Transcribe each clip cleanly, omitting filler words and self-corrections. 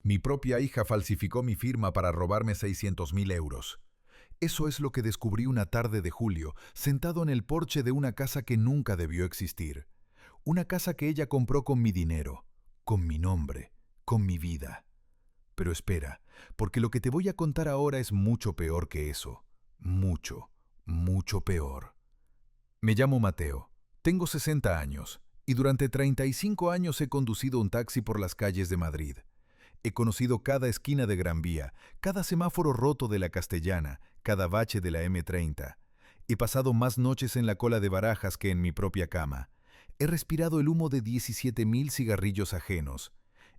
Mi propia hija falsificó mi firma para robarme 600.000 euros. Eso es lo que descubrí una tarde de julio, sentado en el porche de una casa que nunca debió existir. Una casa que ella compró con mi dinero, con mi nombre, con mi vida. Pero espera, porque lo que te voy a contar ahora es mucho peor que eso. Mucho, mucho peor. Me llamo Mateo, tengo 60 años y durante 35 años he conducido un taxi por las calles de Madrid. He conocido cada esquina de Gran Vía, cada semáforo roto de la Castellana, cada bache de la M30. He pasado más noches en la cola de Barajas que en mi propia cama. He respirado el humo de 17.000 cigarrillos ajenos.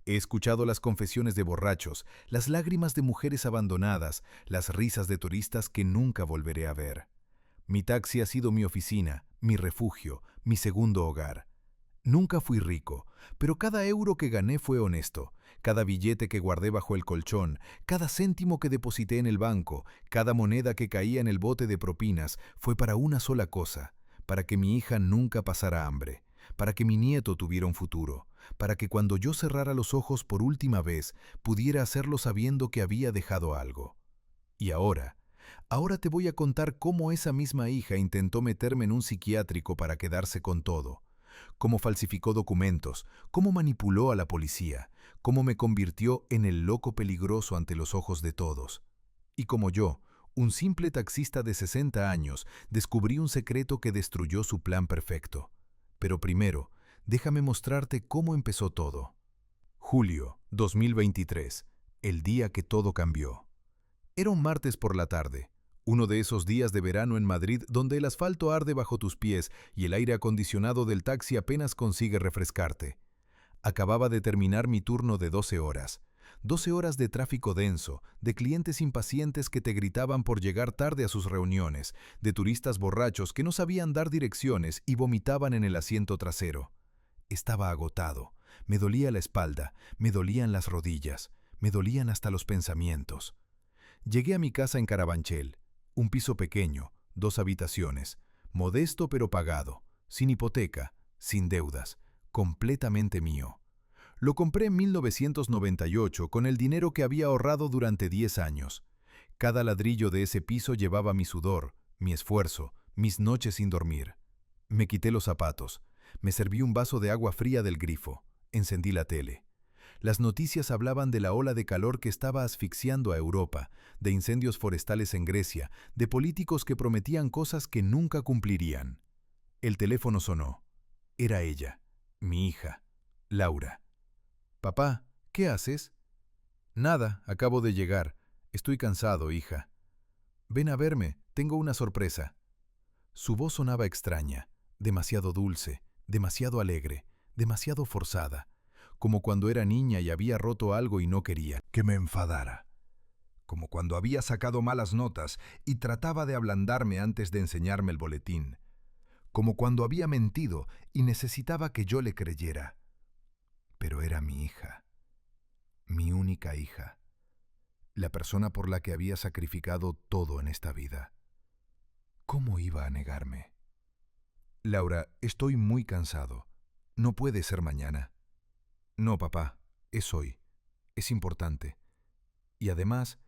He escuchado las confesiones de borrachos, las lágrimas de mujeres abandonadas, las risas de turistas que nunca volveré a ver. Mi taxi ha sido mi oficina, mi refugio, mi segundo hogar. Nunca fui rico, pero cada euro que gané fue honesto. Cada billete que guardé bajo el colchón, cada céntimo que deposité en el banco, cada moneda que caía en el bote de propinas fue para una sola cosa, para que mi hija nunca pasara hambre, para que mi nieto tuviera un futuro, para que cuando yo cerrara los ojos por última vez pudiera hacerlo sabiendo que había dejado algo. Y ahora te voy a contar cómo esa misma hija intentó meterme en un psiquiátrico para quedarse con todo. Cómo falsificó documentos, cómo manipuló a la policía, cómo me convirtió en el loco peligroso ante los ojos de todos. Y como yo, un simple taxista de 60 años, descubrí un secreto que destruyó su plan perfecto. Pero primero, déjame mostrarte cómo empezó todo. Julio 2023, el día que todo cambió. Era un martes por la tarde. Uno de esos días de verano en Madrid donde el asfalto arde bajo tus pies y el aire acondicionado del taxi apenas consigue refrescarte. Acababa de terminar mi turno de 12 horas. 12 horas de tráfico denso, de clientes impacientes que te gritaban por llegar tarde a sus reuniones, de turistas borrachos que no sabían dar direcciones y vomitaban en el asiento trasero. Estaba agotado. Me dolía la espalda, me dolían las rodillas, me dolían hasta los pensamientos. Llegué a mi casa en Carabanchel. Un piso pequeño, 2 habitaciones, modesto pero pagado, sin hipoteca, sin deudas, completamente mío. Lo compré en 1998 con el dinero que había ahorrado durante 10 años. Cada ladrillo de ese piso llevaba mi sudor, mi esfuerzo, mis noches sin dormir. Me quité los zapatos, me serví un vaso de agua fría del grifo, encendí la tele. Las noticias hablaban de la ola de calor que estaba asfixiando a Europa, de incendios forestales en Grecia, de políticos que prometían cosas que nunca cumplirían. El teléfono sonó. Era ella, mi hija, Laura. «Papá, ¿qué haces?» «Nada, acabo de llegar. Estoy cansado, hija». «Ven a verme, tengo una sorpresa». Su voz sonaba extraña, demasiado dulce, demasiado alegre, demasiado forzada, como cuando era niña y había roto algo y no quería que me enfadara. Como cuando había sacado malas notas y trataba de ablandarme antes de enseñarme el boletín. Como cuando había mentido y necesitaba que yo le creyera. Pero era mi hija, mi única hija, la persona por la que había sacrificado todo en esta vida. ¿Cómo iba a negarme? «Laura, estoy muy cansado. No puede ser mañana». «No, papá, es hoy. Es importante. Y además,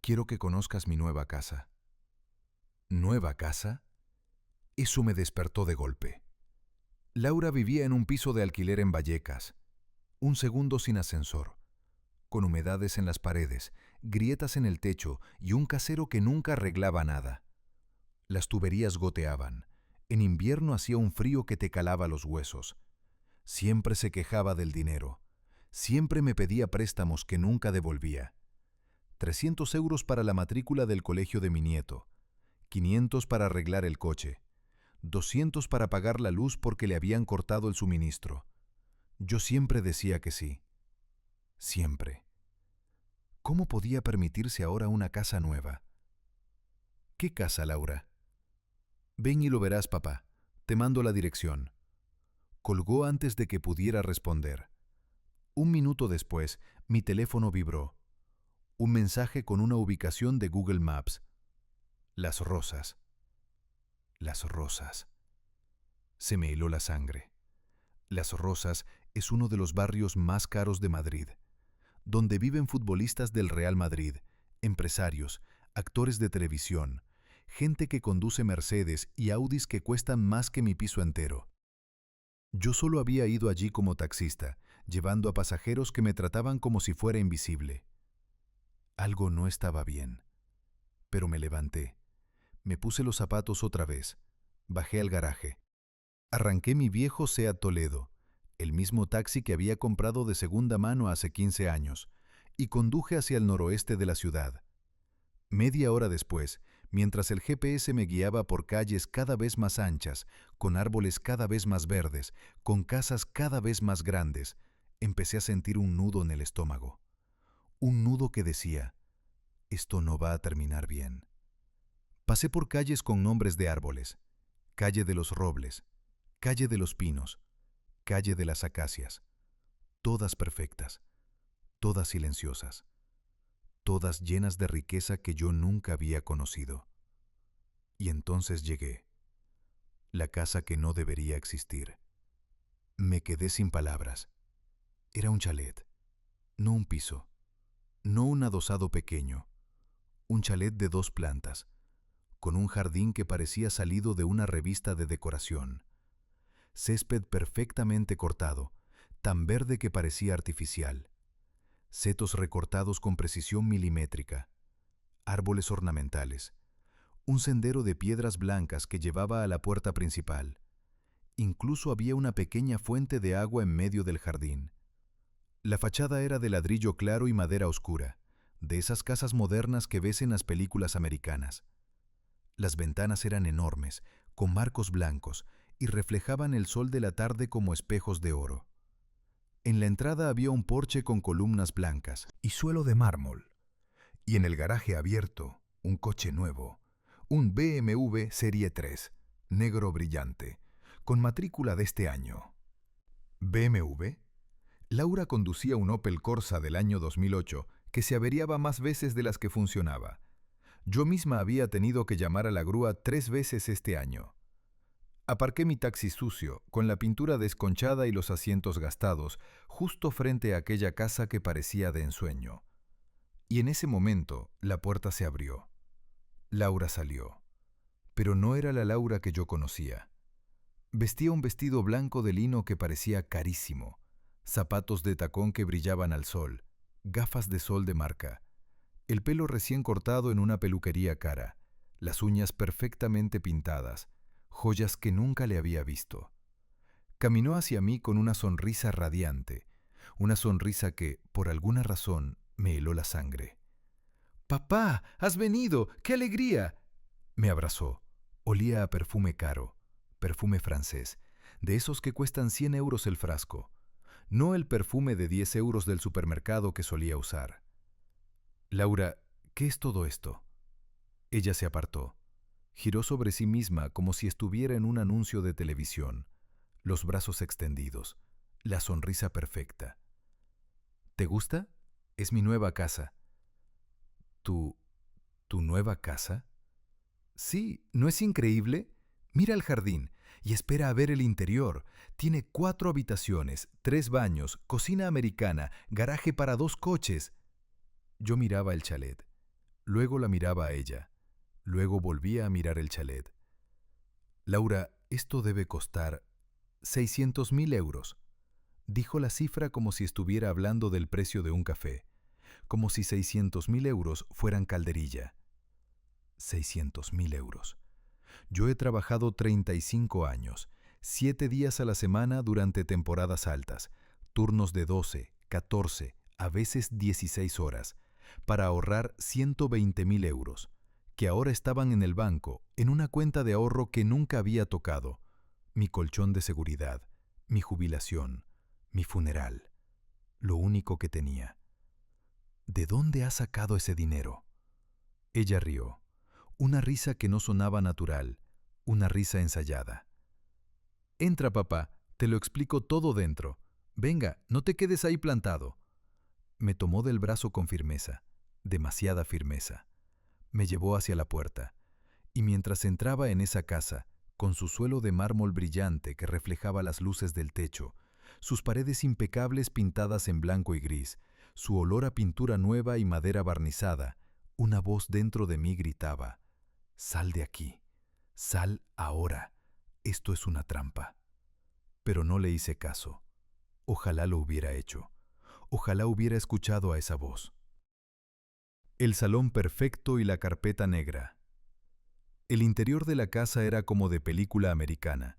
quiero que conozcas mi nueva casa». ¿Nueva casa? Eso me despertó de golpe. Laura vivía en un piso de alquiler en Vallecas, un segundo sin ascensor, con humedades en las paredes, grietas en el techo y un casero que nunca arreglaba nada. Las tuberías goteaban. En invierno hacía un frío que te calaba los huesos. Siempre se quejaba del dinero. Siempre me pedía préstamos que nunca devolvía. 300 euros para la matrícula del colegio de mi nieto, 500 para arreglar el coche, 200 para pagar la luz porque le habían cortado el suministro. Yo siempre decía que sí. Siempre. ¿Cómo podía permitirse ahora una casa nueva? ¿Qué casa, Laura? Ven y lo verás, papá. Te mando la dirección. Colgó antes de que pudiera responder. Un minuto después, mi teléfono vibró. Un mensaje con una ubicación de Google Maps. Las Rosas. Las Rosas. Se me heló la sangre. Las Rosas es uno de los barrios más caros de Madrid. donde viven futbolistas del Real Madrid, empresarios, actores de televisión, gente que conduce Mercedes y Audis que cuestan más que mi piso entero. Yo solo había ido allí como taxista, llevando a pasajeros que me trataban como si fuera invisible. Algo no estaba bien. Pero me levanté. Me puse los zapatos otra vez. Bajé al garaje. Arranqué mi viejo Seat Toledo, el mismo taxi que había comprado de segunda mano hace 15 años, y conduje hacia el noroeste de la ciudad. Media hora después, mientras el GPS me guiaba por calles cada vez más anchas, con árboles cada vez más verdes, con casas cada vez más grandes, empecé a sentir un nudo en el estómago. Un nudo que decía, esto no va a terminar bien. Pasé por calles con nombres de árboles, calle de los robles, calle de los pinos, calle de las acacias, todas perfectas, todas silenciosas, todas llenas de riqueza que yo nunca había conocido. Y entonces llegué, la casa que no debería existir. Me quedé sin palabras. Era un chalet, no un piso, no un adosado pequeño, un chalet de 2 plantas, con un jardín que parecía salido de una revista de decoración. Césped perfectamente cortado, tan verde que parecía artificial. Setos recortados con precisión milimétrica. Árboles ornamentales. Un sendero de piedras blancas que llevaba a la puerta principal. Incluso había una pequeña fuente de agua en medio del jardín. La fachada era de ladrillo claro y madera oscura, de esas casas modernas que ves en las películas americanas. Las ventanas eran enormes, con marcos blancos, y reflejaban el sol de la tarde como espejos de oro. En la entrada había un porche con columnas blancas y suelo de mármol. Y en el garaje abierto, un coche nuevo, un BMW Serie 3, negro brillante, con matrícula de este año. ¿BMW? Laura conducía un Opel Corsa del año 2008 que se averiaba más veces de las que funcionaba. Yo misma había tenido que llamar a la grúa 3 veces este año. Aparqué mi taxi sucio, con la pintura desconchada y los asientos gastados, justo frente a aquella casa que parecía de ensueño. Y en ese momento la puerta se abrió. Laura salió. Pero no era la Laura que yo conocía. Vestía un vestido blanco de lino que parecía carísimo, zapatos de tacón que brillaban al sol, gafas de sol de marca, el pelo recién cortado en una peluquería cara, las uñas perfectamente pintadas, joyas que nunca le había visto. Caminó hacia mí con una sonrisa radiante, una sonrisa que, por alguna razón, me heló la sangre. «¡Papá! ¡Has venido! ¡Qué alegría!». Me abrazó. Olía a perfume caro, perfume francés, de esos que cuestan 100 euros el frasco, no el perfume de 10 euros del supermercado que solía usar. «Laura, ¿qué es todo esto?». Ella se apartó. Giró sobre sí misma como si estuviera en un anuncio de televisión, los brazos extendidos, la sonrisa perfecta. «¿Te gusta? Es mi nueva casa». ¿Tu nueva casa? Sí, ¿no es increíble? Mira el jardín y espera a ver el interior. Tiene 4 habitaciones, 3 baños, cocina americana, garaje para 2 coches. Yo miraba el chalet, luego la miraba a ella, luego volvía a mirar el chalet. «Laura, esto debe costar 600.000 euros». Dijo la cifra como si estuviera hablando del precio de un café, como si 600.000 euros fueran calderilla. 600.000 euros. Yo he trabajado 35 años, 7 días a la semana durante temporadas altas, turnos de 12, 14, a veces 16 horas, para ahorrar 120.000 euros, que ahora estaban en el banco, en una cuenta de ahorro que nunca había tocado, mi colchón de seguridad, mi jubilación, mi funeral, lo único que tenía. ¿De dónde ha sacado ese dinero? Ella rió, una risa que no sonaba natural, una risa ensayada. «Entra, papá, te lo explico todo dentro. Venga, no te quedes ahí plantado». Me tomó del brazo con firmeza, demasiada firmeza. Me llevó hacia la puerta, y mientras entraba en esa casa, con su suelo de mármol brillante que reflejaba las luces del techo, sus paredes impecables pintadas en blanco y gris, su olor a pintura nueva y madera barnizada, una voz dentro de mí gritaba: «Sal de aquí, sal ahora, esto es una trampa». Pero no le hice caso. Ojalá lo hubiera hecho. Ojalá hubiera escuchado a esa voz. El salón perfecto y la carpeta negra. El interior de la casa era como de película americana,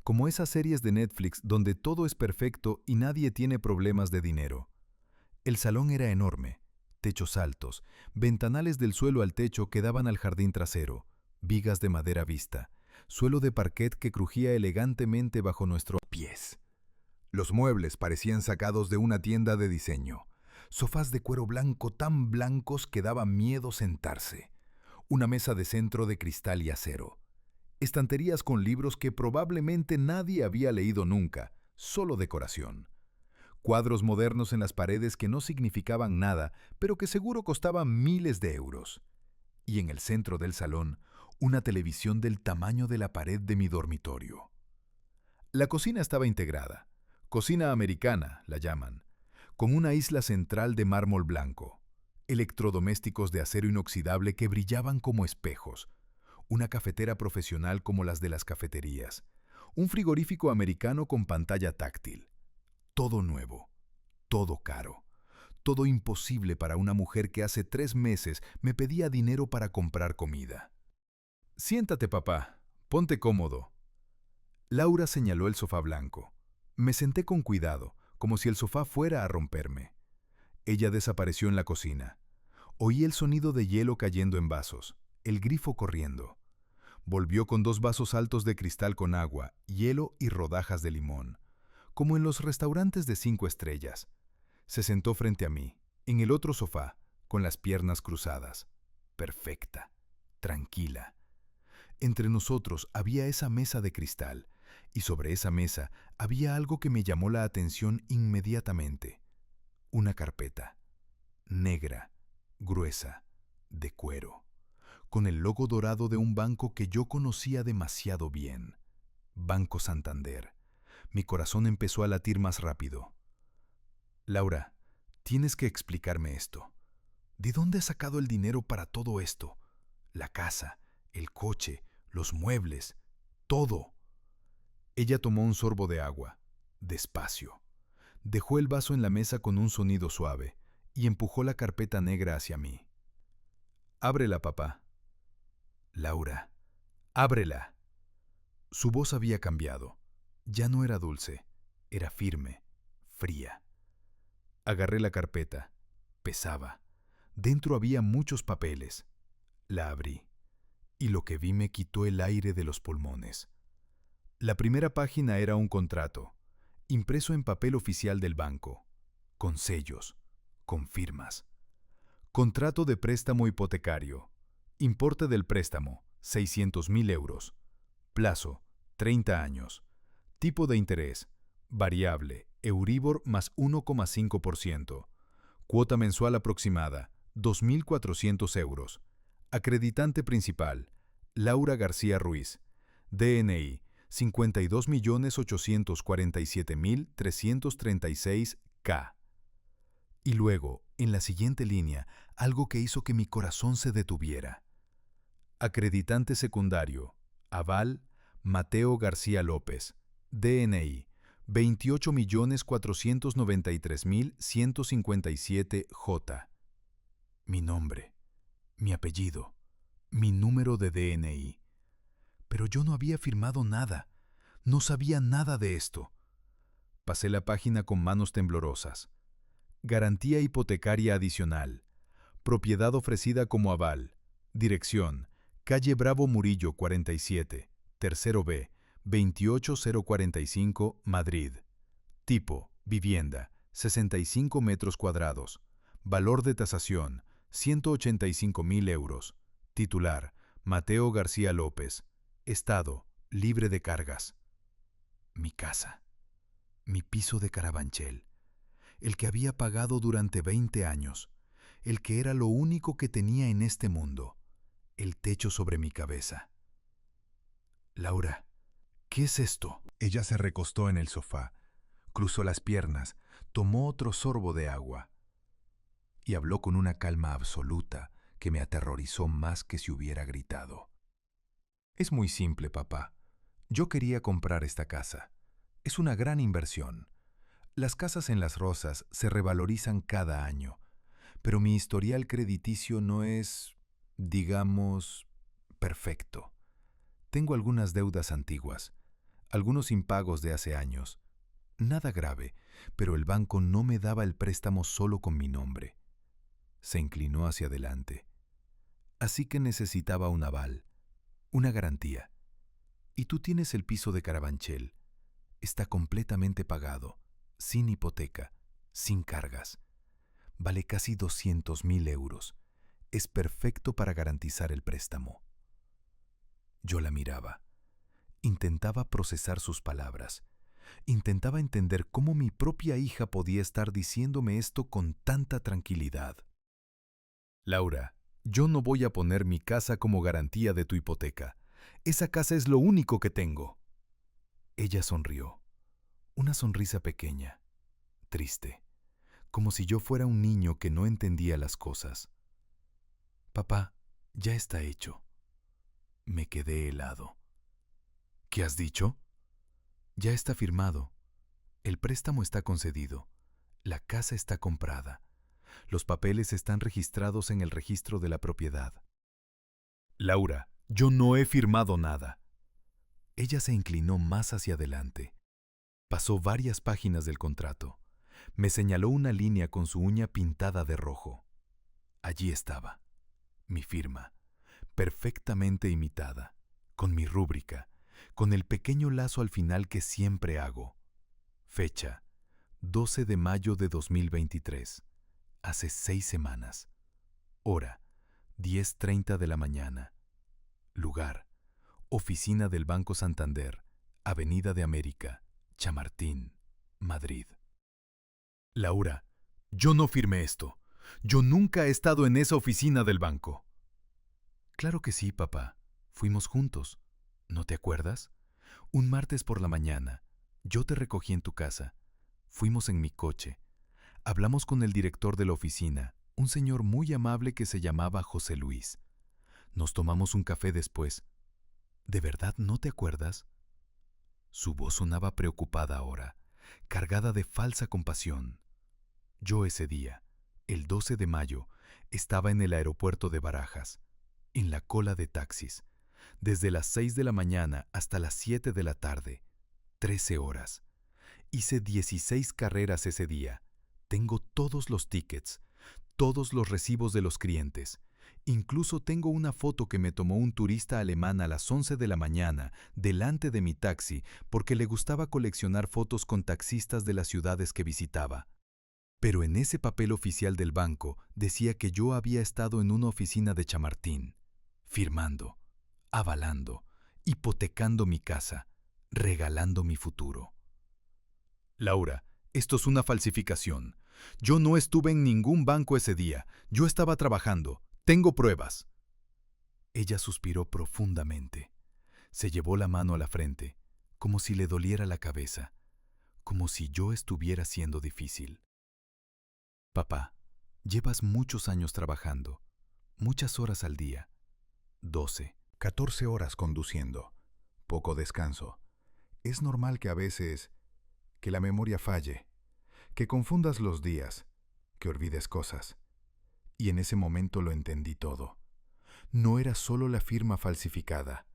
como esas series de Netflix donde todo es perfecto y nadie tiene problemas de dinero. El salón era enorme, techos altos, ventanales del suelo al techo que daban al jardín trasero, vigas de madera vista, suelo de parquet que crujía elegantemente bajo nuestros pies. Los muebles parecían sacados de una tienda de diseño. Sofás de cuero blanco tan blancos que daba miedo sentarse. Una mesa de centro de cristal y acero. Estanterías con libros que probablemente nadie había leído nunca, solo decoración. Cuadros modernos en las paredes que no significaban nada, pero que seguro costaban miles de euros. Y en el centro del salón, una televisión del tamaño de la pared de mi dormitorio. La cocina estaba integrada. Cocina americana, la llaman, con una isla central de mármol blanco, electrodomésticos de acero inoxidable que brillaban como espejos, una cafetera profesional como las de las cafeterías, un frigorífico americano con pantalla táctil. Todo nuevo, todo caro, todo imposible para una mujer que hace 3 meses me pedía dinero para comprar comida. «Siéntate, papá, ponte cómodo». Laura señaló el sofá blanco. Me senté con cuidado, como si el sofá fuera a romperme. Ella desapareció en la cocina. Oí el sonido de hielo cayendo en vasos, el grifo corriendo. Volvió con 2 vasos altos de cristal con agua, hielo y rodajas de limón, como en los restaurantes de 5 estrellas. Se sentó frente a mí, en el otro sofá, con las piernas cruzadas. Perfecta, tranquila. Entre nosotros había esa mesa de cristal, y sobre esa mesa había algo que me llamó la atención inmediatamente. Una carpeta, negra, gruesa, de cuero, con el logo dorado de un banco que yo conocía demasiado bien. Banco Santander. Mi corazón empezó a latir más rápido. «Laura, tienes que explicarme esto. ¿De dónde has sacado el dinero para todo esto? La casa, el coche, los muebles, todo». Ella tomó un sorbo de agua, despacio. Dejó el vaso en la mesa con un sonido suave y empujó la carpeta negra hacia mí. «Ábrela, papá». «Laura, ábrela». Su voz había cambiado. Ya no era dulce, era firme, fría. Agarré la carpeta. Pesaba. Dentro había muchos papeles. La abrí, y lo que vi me quitó el aire de los pulmones. La primera página era un contrato, impreso en papel oficial del banco, con sellos, con firmas. Contrato de préstamo hipotecario. Importe del préstamo, 600.000 euros. Plazo, 30 años. Tipo de interés, variable, Euribor más 1,5%. Cuota mensual aproximada, 2.400 euros. Acreditante principal, Laura García Ruiz. DNI, 52.847.336K. Y luego, en la siguiente línea, algo que hizo que mi corazón se detuviera. Acreditante secundario, aval, Mateo García López. DNI, 28.493.157J. Mi nombre, mi apellido, mi número de DNI. Pero yo no había firmado nada, no sabía nada de esto. Pasé la página con manos temblorosas. Garantía hipotecaria adicional. Propiedad ofrecida como aval. Dirección, calle Bravo Murillo 47, tercero B, 28045, Madrid. Tipo, vivienda, 65 metros cuadrados. Valor de tasación, 185.000 euros. Titular, Mateo García López. Estado, libre de cargas. Mi casa. Mi piso de Carabanchel. El que había pagado durante 20 años. El que era lo único que tenía en este mundo. El techo sobre mi cabeza. «Laura, ¿qué es esto?». Ella se recostó en el sofá, cruzó las piernas, tomó otro sorbo de agua. y habló con una calma absoluta que me aterrorizó más que si hubiera gritado. Es muy simple, papá. Yo quería comprar esta casa. Es una gran inversión. Las casas en Las Rosas se revalorizan cada año, pero mi historial crediticio no es, digamos, perfecto. Tengo algunas deudas antiguas, algunos impagos de hace años. Nada grave, pero el banco no me daba el préstamo solo con mi nombre. Se inclinó hacia adelante. Así que necesitaba un aval, una garantía. Y tú tienes el piso de Carabanchel. Está completamente pagado, sin hipoteca, sin cargas. Vale casi 200.000 euros. Es perfecto para garantizar el préstamo. Yo la miraba. Intentaba procesar sus palabras. Intentaba entender cómo mi propia hija podía estar diciéndome esto con tanta tranquilidad. Laura, yo no voy a poner mi casa como garantía de tu hipoteca. Esa casa es lo único que tengo. Ella sonrió. Una sonrisa pequeña, triste, como si yo fuera un niño que no entendía las cosas. Papá, ya está hecho. Me quedé helado. ¿Qué has dicho? Ya está firmado. El préstamo está concedido. La casa está comprada. Los papeles están registrados en el registro de la propiedad. Laura, yo no he firmado nada. Ella se inclinó más hacia adelante. Pasó varias páginas del contrato. Me señaló una línea con su uña pintada de rojo. Allí estaba, mi firma, perfectamente imitada, con mi rúbrica, con el pequeño lazo al final que siempre hago. Fecha, 12 de mayo de 2023, hace 6 semanas. Hora, 10:30 de la mañana. Lugar, oficina del Banco Santander, Avenida de América, Chamartín, Madrid. Laura, yo no firmé esto. Yo nunca he estado en esa oficina del banco. Claro que sí, papá. Fuimos juntos. ¿No te acuerdas? Un martes por la mañana. Yo te recogí en tu casa. Fuimos en mi coche. Hablamos con el director de la oficina, un señor muy amable que se llamaba José Luis. Nos tomamos un café después. ¿De verdad no te acuerdas? Su voz sonaba preocupada ahora, cargada de falsa compasión. Yo ese día, el 12 de mayo, estaba en el aeropuerto de Barajas, en la cola de taxis, desde las 6 de la mañana hasta las 7 de la tarde, 13 horas. Hice 16 carreras ese día. Tengo todos los tickets, todos los recibos de los clientes. Incluso tengo una foto que me tomó un turista alemán a las 11 de la mañana delante de mi taxi porque le gustaba coleccionar fotos con taxistas de las ciudades que visitaba. Pero en ese papel oficial del banco decía que yo había estado en una oficina de Chamartín, firmando, avalando, hipotecando mi casa, regalando mi futuro. Laura, esto es una falsificación. Yo no estuve en ningún banco ese día. Yo estaba trabajando. Tengo pruebas. Ella suspiró profundamente. Se llevó la mano a la frente, como si le doliera la cabeza, como si yo estuviera siendo difícil. Papá, llevas muchos años trabajando, muchas horas al día. 12, 14 horas conduciendo. Poco descanso. Es normal que a veces, que la memoria falle, que confundas los días, que olvides cosas. Y en ese momento lo entendí todo. No era solo la firma falsificada.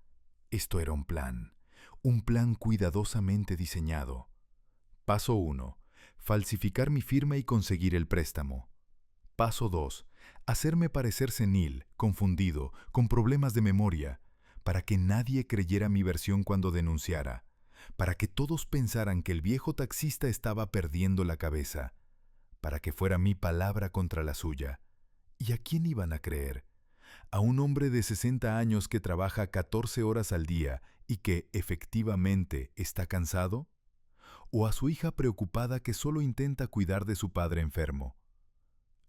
Esto era un plan cuidadosamente diseñado. Paso 1. Falsificar mi firma y conseguir el préstamo. Paso 2. Hacerme parecer senil, confundido, con problemas de memoria, para que nadie creyera mi versión cuando denunciara, para que todos pensaran que el viejo taxista estaba perdiendo la cabeza, para que fuera mi palabra contra la suya. ¿Y a quién iban a creer? ¿A un hombre de 60 años que trabaja 14 horas al día y que, efectivamente, está cansado? ¿O a su hija preocupada que solo intenta cuidar de su padre enfermo?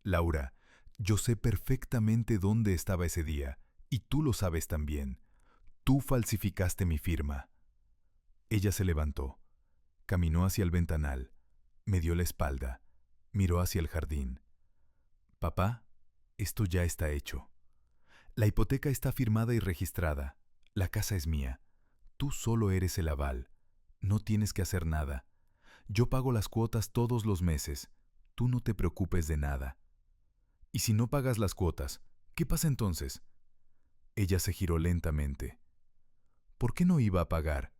Laura, yo sé perfectamente dónde estaba ese día, y tú lo sabes también. Tú falsificaste mi firma. Ella se levantó, caminó hacia el ventanal, me dio la espalda, miró hacia el jardín. Papá, esto ya está hecho. La hipoteca está firmada y registrada. La casa es mía. Tú solo eres el aval. No tienes que hacer nada. Yo pago las cuotas todos los meses. Tú no te preocupes de nada. ¿Y si no pagas las cuotas, qué pasa entonces? Ella se giró lentamente. ¿Por qué no iba a pagar?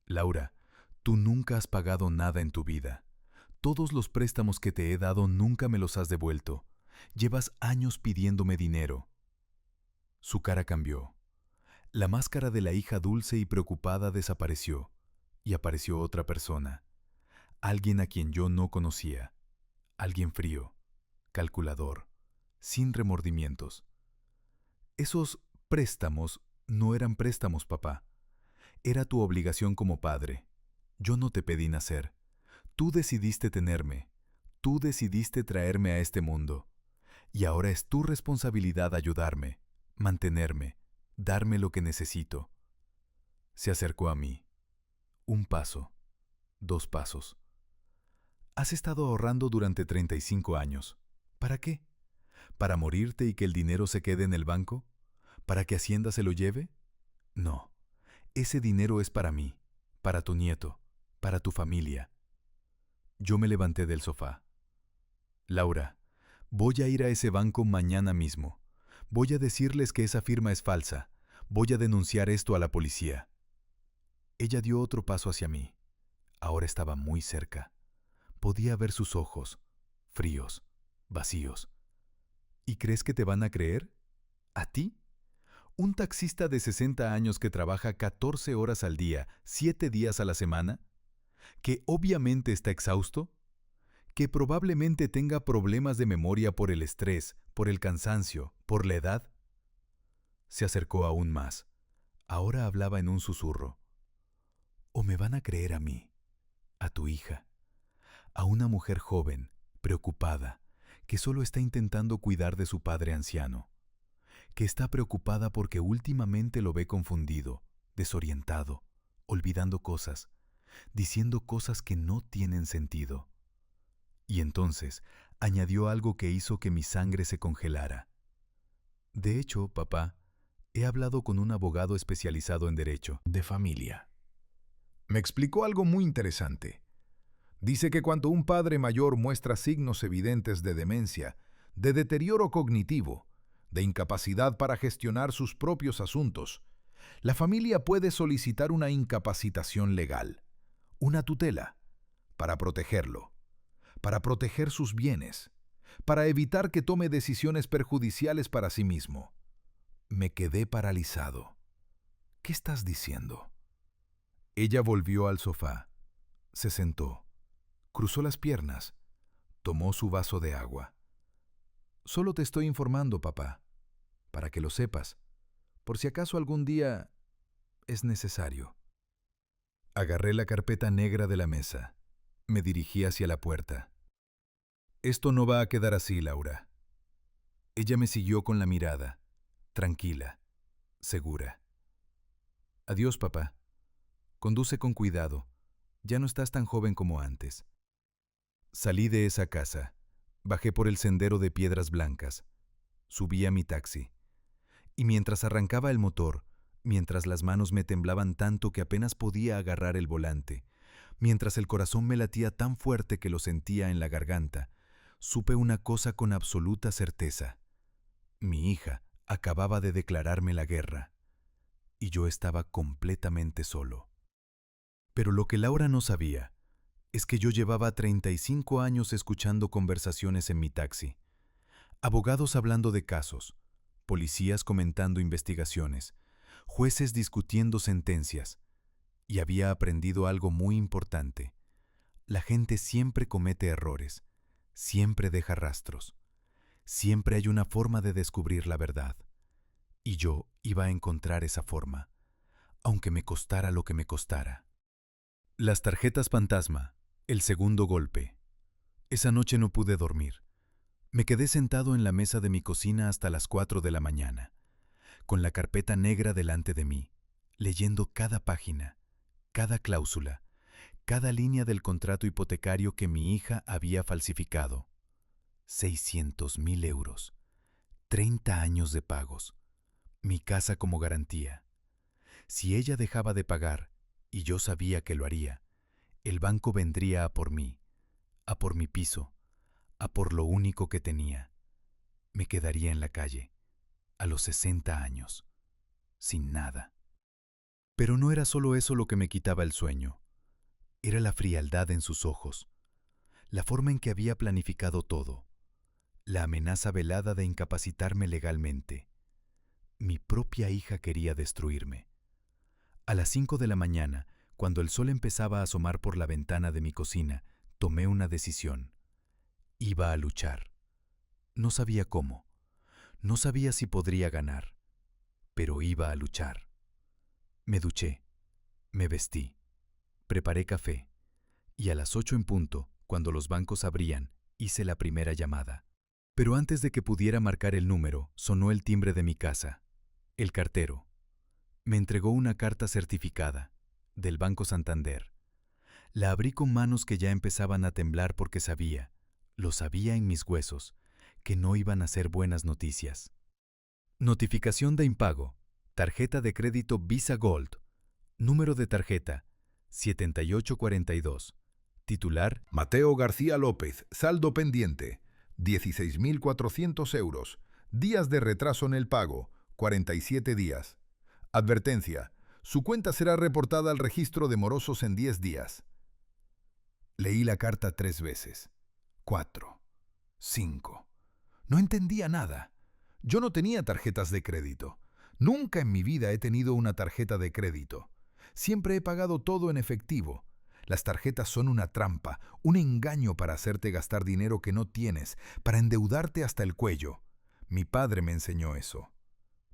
Laura, tú nunca has pagado nada en tu vida. Todos los préstamos que te he dado nunca me los has devuelto. Llevas años pidiéndome dinero. Su cara cambió. La máscara de la hija dulce y preocupada desapareció, y apareció otra persona, alguien a quien yo no conocía, alguien frío, calculador, sin remordimientos. Esos préstamos no eran préstamos, papá. Era tu obligación como padre. Yo no te pedí nacer. Tú decidiste tenerme. Tú decidiste traerme a este mundo. Y ahora es tu responsabilidad ayudarme, mantenerme, darme lo que necesito. Se acercó a mí. Un paso, 2 pasos. Has estado ahorrando durante 35 años. ¿Para qué? ¿Para morirte y que el dinero se quede en el banco? ¿Para que Hacienda se lo lleve? No. Ese dinero es para mí, para tu nieto, para tu familia. Yo me levanté del sofá. Laura, voy a ir a ese banco mañana mismo. Voy a decirles que esa firma es falsa. Voy a denunciar esto a la policía. Ella dio otro paso hacia mí. Ahora estaba muy cerca. Podía ver sus ojos, fríos, vacíos. ¿Y crees que te van a creer? ¿A ti? ¿Un taxista de 60 años que trabaja 14 horas al día, 7 días a la semana? ¿Que obviamente está exhausto? ¿Que probablemente tenga problemas de memoria por el estrés, por el cansancio, por la edad? Se acercó aún más. Ahora hablaba en un susurro. ¿O me van a creer a mí, a tu hija, a una mujer joven, preocupada, que solo está intentando cuidar de su padre anciano, que está preocupada porque últimamente lo ve confundido, desorientado, olvidando cosas, diciendo cosas que no tienen sentido? Y entonces añadió algo que hizo que mi sangre se congelara. De hecho, papá, he hablado con un abogado especializado en derecho de familia. Me explicó algo muy interesante. Dice que cuando un padre mayor muestra signos evidentes de demencia, de deterioro cognitivo, de incapacidad para gestionar sus propios asuntos, la familia puede solicitar una incapacitación legal, una tutela, para protegerlo, para proteger sus bienes, para evitar que tome decisiones perjudiciales para sí mismo. Me quedé paralizado. ¿Qué estás diciendo? Ella volvió al sofá, se sentó, cruzó las piernas, tomó su vaso de agua. Solo te estoy informando, papá, para que lo sepas, por si acaso algún día es necesario. Agarré la carpeta negra de la mesa. Me dirigí hacia la puerta. Esto no va a quedar así, Laura. Ella me siguió con la mirada, tranquila, segura. Adiós, papá. Conduce con cuidado. Ya no estás tan joven como antes. Salí de esa casa. Bajé por el sendero de piedras blancas. Subí a mi taxi. Y mientras arrancaba el motor, mientras las manos me temblaban tanto que apenas podía agarrar el volante, mientras el corazón me latía tan fuerte que lo sentía en la garganta, supe una cosa con absoluta certeza. Mi hija acababa de declararme la guerra, y yo estaba completamente solo. Pero lo que Laura no sabía es que yo llevaba 35 años escuchando conversaciones en mi taxi, abogados hablando de casos, policías comentando investigaciones, jueces discutiendo sentencias, y había aprendido algo muy importante. La gente siempre comete errores, siempre deja rastros, siempre hay una forma de descubrir la verdad. Y yo iba a encontrar esa forma, aunque me costara lo que me costara. Las tarjetas fantasma, el segundo golpe. Esa noche no pude dormir. Me quedé sentado en la mesa de mi cocina hasta las 4 de la mañana, con la carpeta negra delante de mí, leyendo cada página, cada cláusula, cada línea del contrato hipotecario que mi hija había falsificado. 600.000 euros. 30 años de pagos. Mi casa como garantía. Si ella dejaba de pagar, y yo sabía que lo haría, el banco vendría a por mí, a por mi piso, a por lo único que tenía. Me quedaría en la calle, a los 60 años, sin nada. Pero no era solo eso lo que me quitaba el sueño. Era la frialdad en sus ojos, la forma en que había planificado todo, la amenaza velada de incapacitarme legalmente. Mi propia hija quería destruirme. A las 5 de la mañana, cuando el sol empezaba a asomar por la ventana de mi cocina, tomé una decisión. Iba a luchar. No sabía cómo. No sabía si podría ganar. Pero iba a luchar. Me duché. Me vestí. Preparé café. Y a las 8 en punto, cuando los bancos abrían, hice la primera llamada. Pero antes de que pudiera marcar el número, sonó el timbre de mi casa. El cartero. Me entregó una carta certificada, del Banco Santander. La abrí con manos que ya empezaban a temblar porque sabía, lo sabía en mis huesos, que no iban a ser buenas noticias. Notificación de impago. Tarjeta de crédito Visa Gold. Número de tarjeta 7842. Titular: Mateo García López. Saldo pendiente 16.400 euros. Días de retraso en el pago 47 días. Advertencia: su cuenta será reportada al registro de morosos en 10 días. Leí la carta 3 veces. 4. 5. No entendía nada. Yo no tenía tarjetas de crédito. Nunca en mi vida he tenido una tarjeta de crédito. Siempre he pagado todo en efectivo. Las tarjetas son una trampa, un engaño para hacerte gastar dinero que no tienes, para endeudarte hasta el cuello. Mi padre me enseñó eso.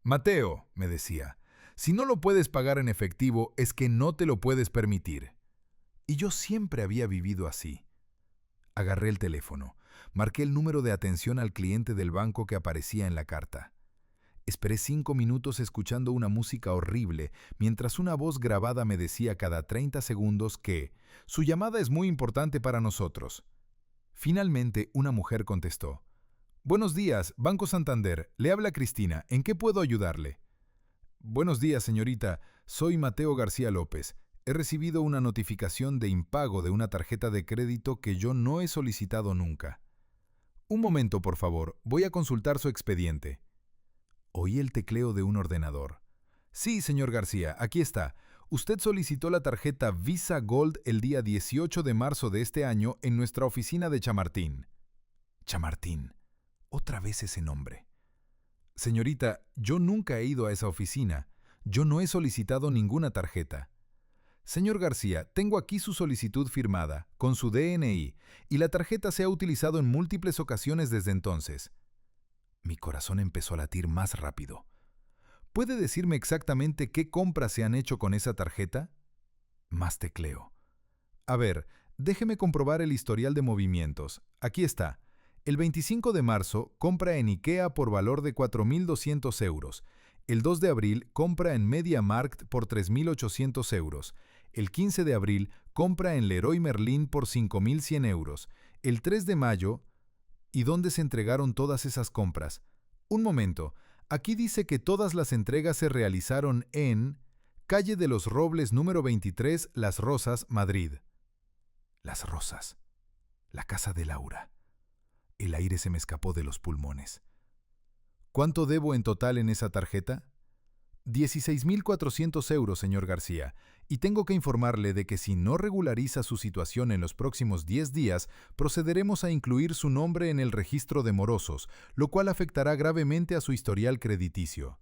Mateo, me decía, si no lo puedes pagar en efectivo es que no te lo puedes permitir. Y yo siempre había vivido así. Agarré el teléfono, marqué el número de atención al cliente del banco que aparecía en la carta. Esperé 5 minutos escuchando una música horrible, mientras una voz grabada me decía cada 30 segundos que su llamada es muy importante para nosotros. Finalmente, una mujer contestó. Buenos días, Banco Santander. Le habla Cristina. ¿En qué puedo ayudarle? Buenos días, señorita. Soy Mateo García López. He recibido una notificación de impago de una tarjeta de crédito que yo no he solicitado nunca. Un momento, por favor. Voy a consultar su expediente. Oí el tecleo de un ordenador. Sí, señor García, aquí está. Usted solicitó la tarjeta Visa Gold el día 18 de marzo de este año en nuestra oficina de Chamartín. Chamartín. Otra vez ese nombre. Señorita, yo nunca he ido a esa oficina. Yo no he solicitado ninguna tarjeta. Señor García, tengo aquí su solicitud firmada, con su DNI, y la tarjeta se ha utilizado en múltiples ocasiones desde entonces. Mi corazón empezó a latir más rápido. ¿Puede decirme exactamente qué compras se han hecho con esa tarjeta? Más tecleo. A ver, déjeme comprobar el historial de movimientos. Aquí está. El 25 de marzo, compra en IKEA por valor de 4.200 euros. El 2 de abril, compra en MediaMarkt por 3.800 euros. El 15 de abril, compra en Leroy Merlin por 5.100 euros. El 3 de mayo... ¿Y dónde se entregaron todas esas compras? Un momento, aquí dice que todas las entregas se realizaron en Calle de los Robles número 23, Las Rosas, Madrid. Las Rosas. La casa de Laura. El aire se me escapó de los pulmones. ¿Cuánto debo en total en esa tarjeta? 16.400 euros, señor García, y tengo que informarle de que si no regulariza su situación en los próximos 10 días, procederemos a incluir su nombre en el registro de morosos, lo cual afectará gravemente a su historial crediticio.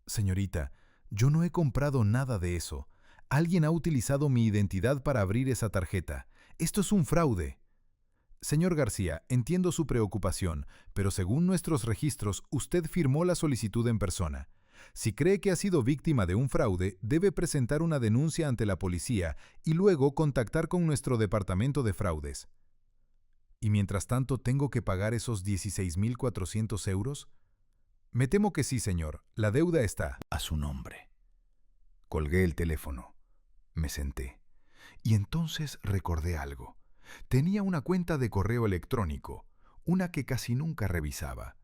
Señorita, yo no he comprado nada de eso. Alguien ha utilizado mi identidad para abrir esa tarjeta. Esto es un fraude. Señor García, entiendo su preocupación, pero según nuestros registros, usted firmó la solicitud en persona. Si cree que ha sido víctima de un fraude, debe presentar una denuncia ante la policía y luego contactar con nuestro departamento de fraudes. ¿Y mientras tanto tengo que pagar esos 16.400 euros? Me temo que sí, señor. La deuda está a su nombre. Colgué el teléfono. Me senté. Y entonces recordé algo. Tenía una cuenta de correo electrónico, una que casi nunca revisaba.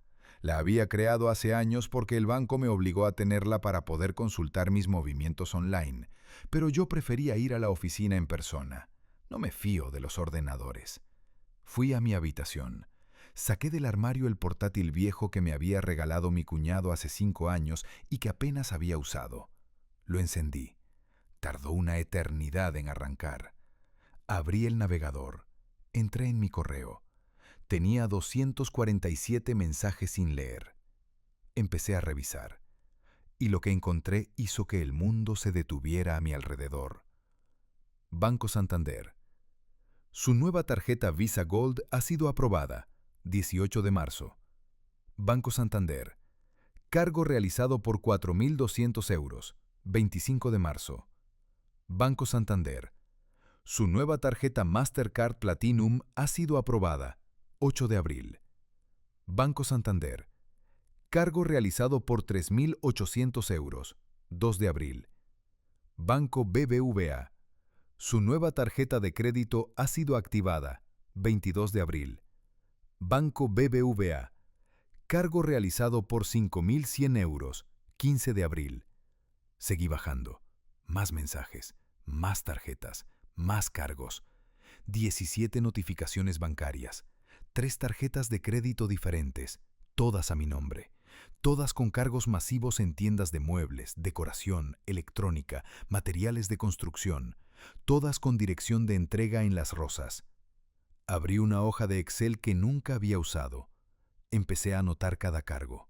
La había creado hace años porque el banco me obligó a tenerla para poder consultar mis movimientos online, pero yo prefería ir a la oficina en persona. No me fío de los ordenadores. Fui a mi habitación. Saqué del armario el portátil viejo que me había regalado mi cuñado hace 5 años y que apenas había usado. Lo encendí. Tardó una eternidad en arrancar. Abrí el navegador. Entré en mi correo. Tenía 247 mensajes sin leer. Empecé a revisar. Y lo que encontré hizo que el mundo se detuviera a mi alrededor. Banco Santander. Su nueva tarjeta Visa Gold ha sido aprobada. 18 de marzo. Banco Santander. Cargo realizado por 4.200 euros. 25 de marzo. Banco Santander. Su nueva tarjeta Mastercard Platinum ha sido aprobada. 8 de abril. Banco Santander. Cargo realizado por 3.800 euros. 2 de abril. Banco BBVA. Su nueva tarjeta de crédito ha sido activada. 22 de abril. Banco BBVA. Cargo realizado por 5.100 euros. 15 de abril. Seguí bajando. Más mensajes, más tarjetas, más cargos. 17 notificaciones bancarias. 3 tarjetas de crédito diferentes, todas a mi nombre. Todas con cargos masivos en tiendas de muebles, decoración, electrónica, materiales de construcción. Todas con dirección de entrega en Las Rosas. Abrí una hoja de Excel que nunca había usado. Empecé a anotar cada cargo.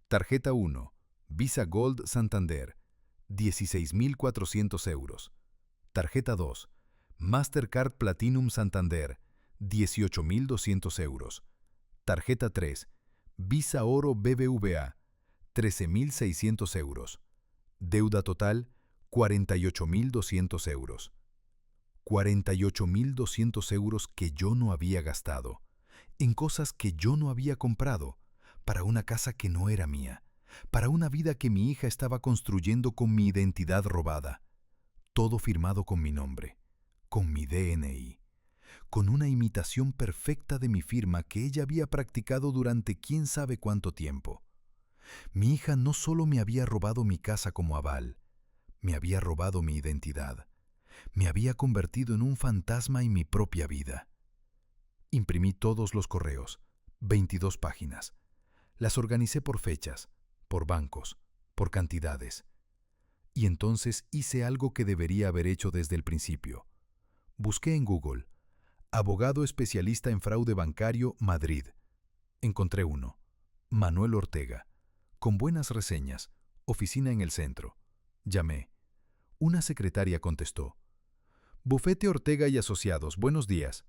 Tarjeta 1. Visa Gold Santander. 16.400 euros. Tarjeta 2. Mastercard Platinum Santander. 18.200 euros. Tarjeta 3. Visa Oro BBVA. 13.600 euros. Deuda total, 48.200 euros. 48.200 euros que yo no había gastado, en cosas que yo no había comprado, para una casa que no era mía, para una vida que mi hija estaba construyendo con mi identidad robada. Todo firmado con mi nombre, con mi DNI, con una imitación perfecta de mi firma que ella había practicado durante quién sabe cuánto tiempo. Mi hija no solo me había robado mi casa como aval, me había robado mi identidad. Me había convertido en un fantasma en mi propia vida. Imprimí todos los correos, 22 páginas. Las organicé por fechas, por bancos, por cantidades. Y entonces hice algo que debería haber hecho desde el principio. Busqué en Google, abogado especialista en fraude bancario, Madrid. Encontré uno, Manuel Ortega, con buenas reseñas, oficina en el centro. Llamé. Una secretaria contestó. Bufete Ortega y Asociados, buenos días.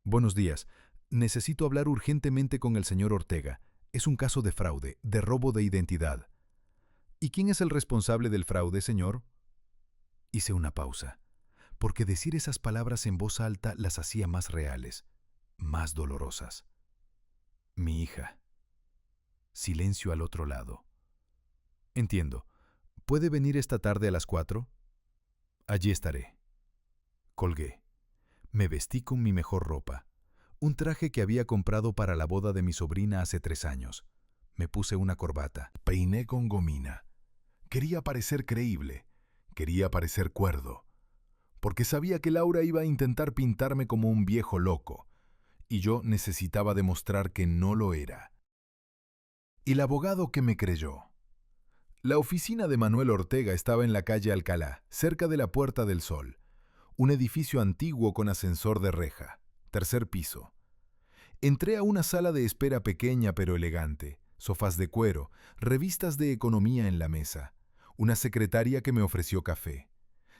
Buenos días. Necesito hablar urgentemente con el señor Ortega. Es un caso de fraude, de robo de identidad. ¿Y quién es el responsable del fraude, señor? Hice una pausa, porque decir esas palabras en voz alta las hacía más reales, más dolorosas. Mi hija. Silencio al otro lado. Entiendo. ¿Puede venir esta tarde a las 4? Allí estaré. Colgué. Me vestí con mi mejor ropa, un traje que había comprado para la boda de mi sobrina hace 3 años. Me puse una corbata. Peiné con gomina. Quería parecer creíble, quería parecer cuerdo, porque sabía que Laura iba a intentar pintarme como un viejo loco, y yo necesitaba demostrar que no lo era. Y el abogado que me creyó. La oficina de Manuel Ortega estaba en la calle Alcalá, cerca de la Puerta del Sol. Un edificio antiguo con ascensor de reja, 3er piso. Entré a una sala de espera pequeña pero elegante, sofás de cuero, revistas de economía en la mesa, una secretaria que me ofreció café.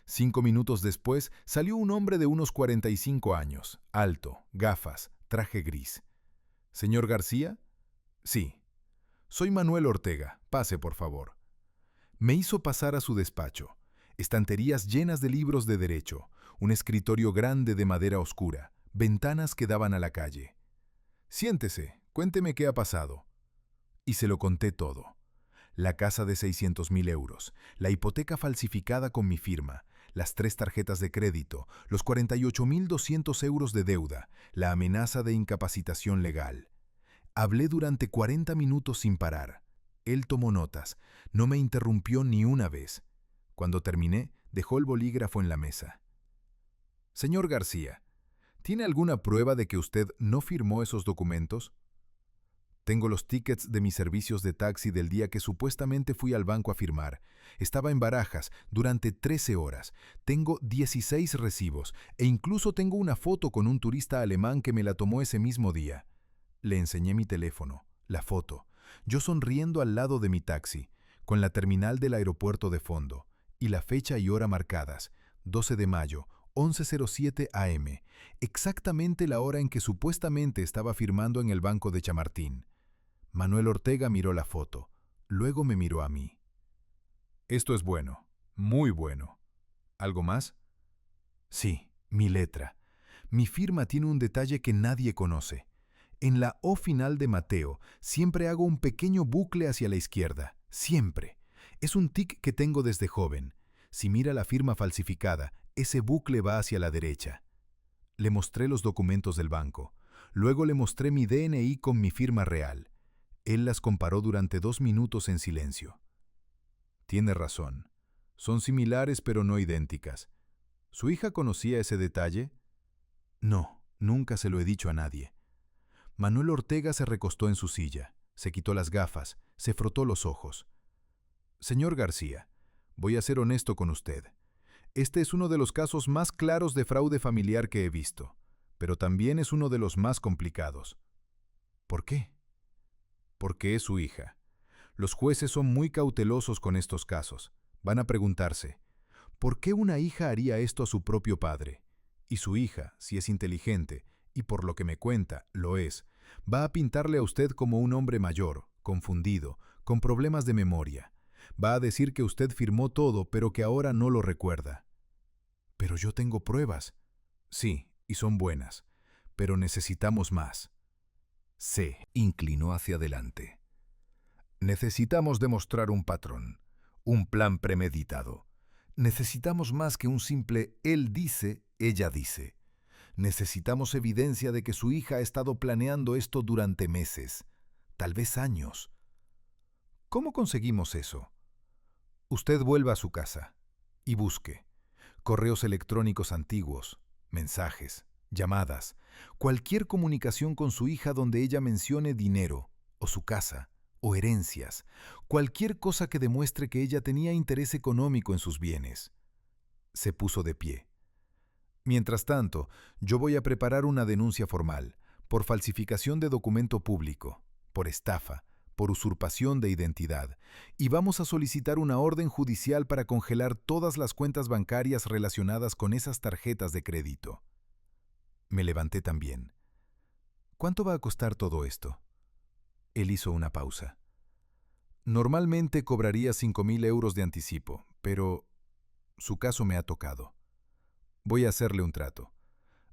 5 minutos después salió un hombre de unos 45 años, alto, gafas, traje gris. ¿Señor García? Sí. Soy Manuel Ortega, pase por favor. Me hizo pasar a su despacho. Estanterías llenas de libros de derecho, un escritorio grande de madera oscura, ventanas que daban a la calle. Siéntese, cuénteme qué ha pasado. Y se lo conté todo. La casa de 600.000 euros, la hipoteca falsificada con mi firma, las 3 tarjetas de crédito, los 48.200 euros de deuda, la amenaza de incapacitación legal. Hablé durante 40 minutos sin parar. Él tomó notas, no me interrumpió ni una vez. Cuando terminé, dejó el bolígrafo en la mesa. Señor García, ¿tiene alguna prueba de que usted no firmó esos documentos? Tengo los tickets de mis servicios de taxi del día que supuestamente fui al banco a firmar. Estaba en Barajas durante 13 horas. Tengo 16 recibos e incluso tengo una foto con un turista alemán que me la tomó ese mismo día. Le enseñé mi teléfono, la foto, yo sonriendo al lado de mi taxi, con la terminal del aeropuerto de fondo, y la fecha y hora marcadas, 12 de mayo, 11:07 am, exactamente la hora en que supuestamente estaba firmando en el banco de Chamartín. Manuel Ortega miró la foto, luego me miró a mí. Esto es bueno, muy bueno. ¿Algo más? Sí, mi letra. Mi firma tiene un detalle que nadie conoce. En la O final de Mateo siempre hago un pequeño bucle hacia la izquierda, siempre. Es un tic que tengo desde joven. Si mira la firma falsificada, ese bucle va hacia la derecha. Le mostré los documentos del banco. Luego le mostré mi DNI con mi firma real. Él las comparó durante 2 minutos en silencio. Tiene razón. Son similares pero no idénticas. ¿Su hija conocía ese detalle? No, nunca se lo he dicho a nadie. Manuel Ortega se recostó en su silla, se quitó las gafas, se frotó los ojos. Señor García, voy a ser honesto con usted. Este es uno de los casos más claros de fraude familiar que he visto, pero también es uno de los más complicados. ¿Por qué? Porque es su hija. Los jueces son muy cautelosos con estos casos. Van a preguntarse, ¿por qué una hija haría esto a su propio padre? Y su hija, si es inteligente, y por lo que me cuenta, lo es, va a pintarle a usted como un hombre mayor, confundido, con problemas de memoria. Va a decir que usted firmó todo, pero que ahora no lo recuerda. Pero yo tengo pruebas. Sí, y son buenas, pero necesitamos más. Se inclinó hacia adelante. Necesitamos demostrar un patrón, un plan premeditado. Necesitamos más que un simple él dice, ella dice. Necesitamos evidencia de que su hija ha estado planeando esto durante meses, tal vez años. ¿Cómo conseguimos eso? Usted vuelva a su casa y busque correos electrónicos antiguos, mensajes, llamadas, cualquier comunicación con su hija donde ella mencione dinero, o su casa, o herencias, cualquier cosa que demuestre que ella tenía interés económico en sus bienes. Se puso de pie. Mientras tanto, yo voy a preparar una denuncia formal, por falsificación de documento público, por estafa, por usurpación de identidad, y vamos a solicitar una orden judicial para congelar todas las cuentas bancarias relacionadas con esas tarjetas de crédito. Me levanté también. ¿Cuánto va a costar todo esto? Él hizo una pausa. Normalmente cobraría 5.000 euros de anticipo, pero su caso me ha tocado. Voy a hacerle un trato.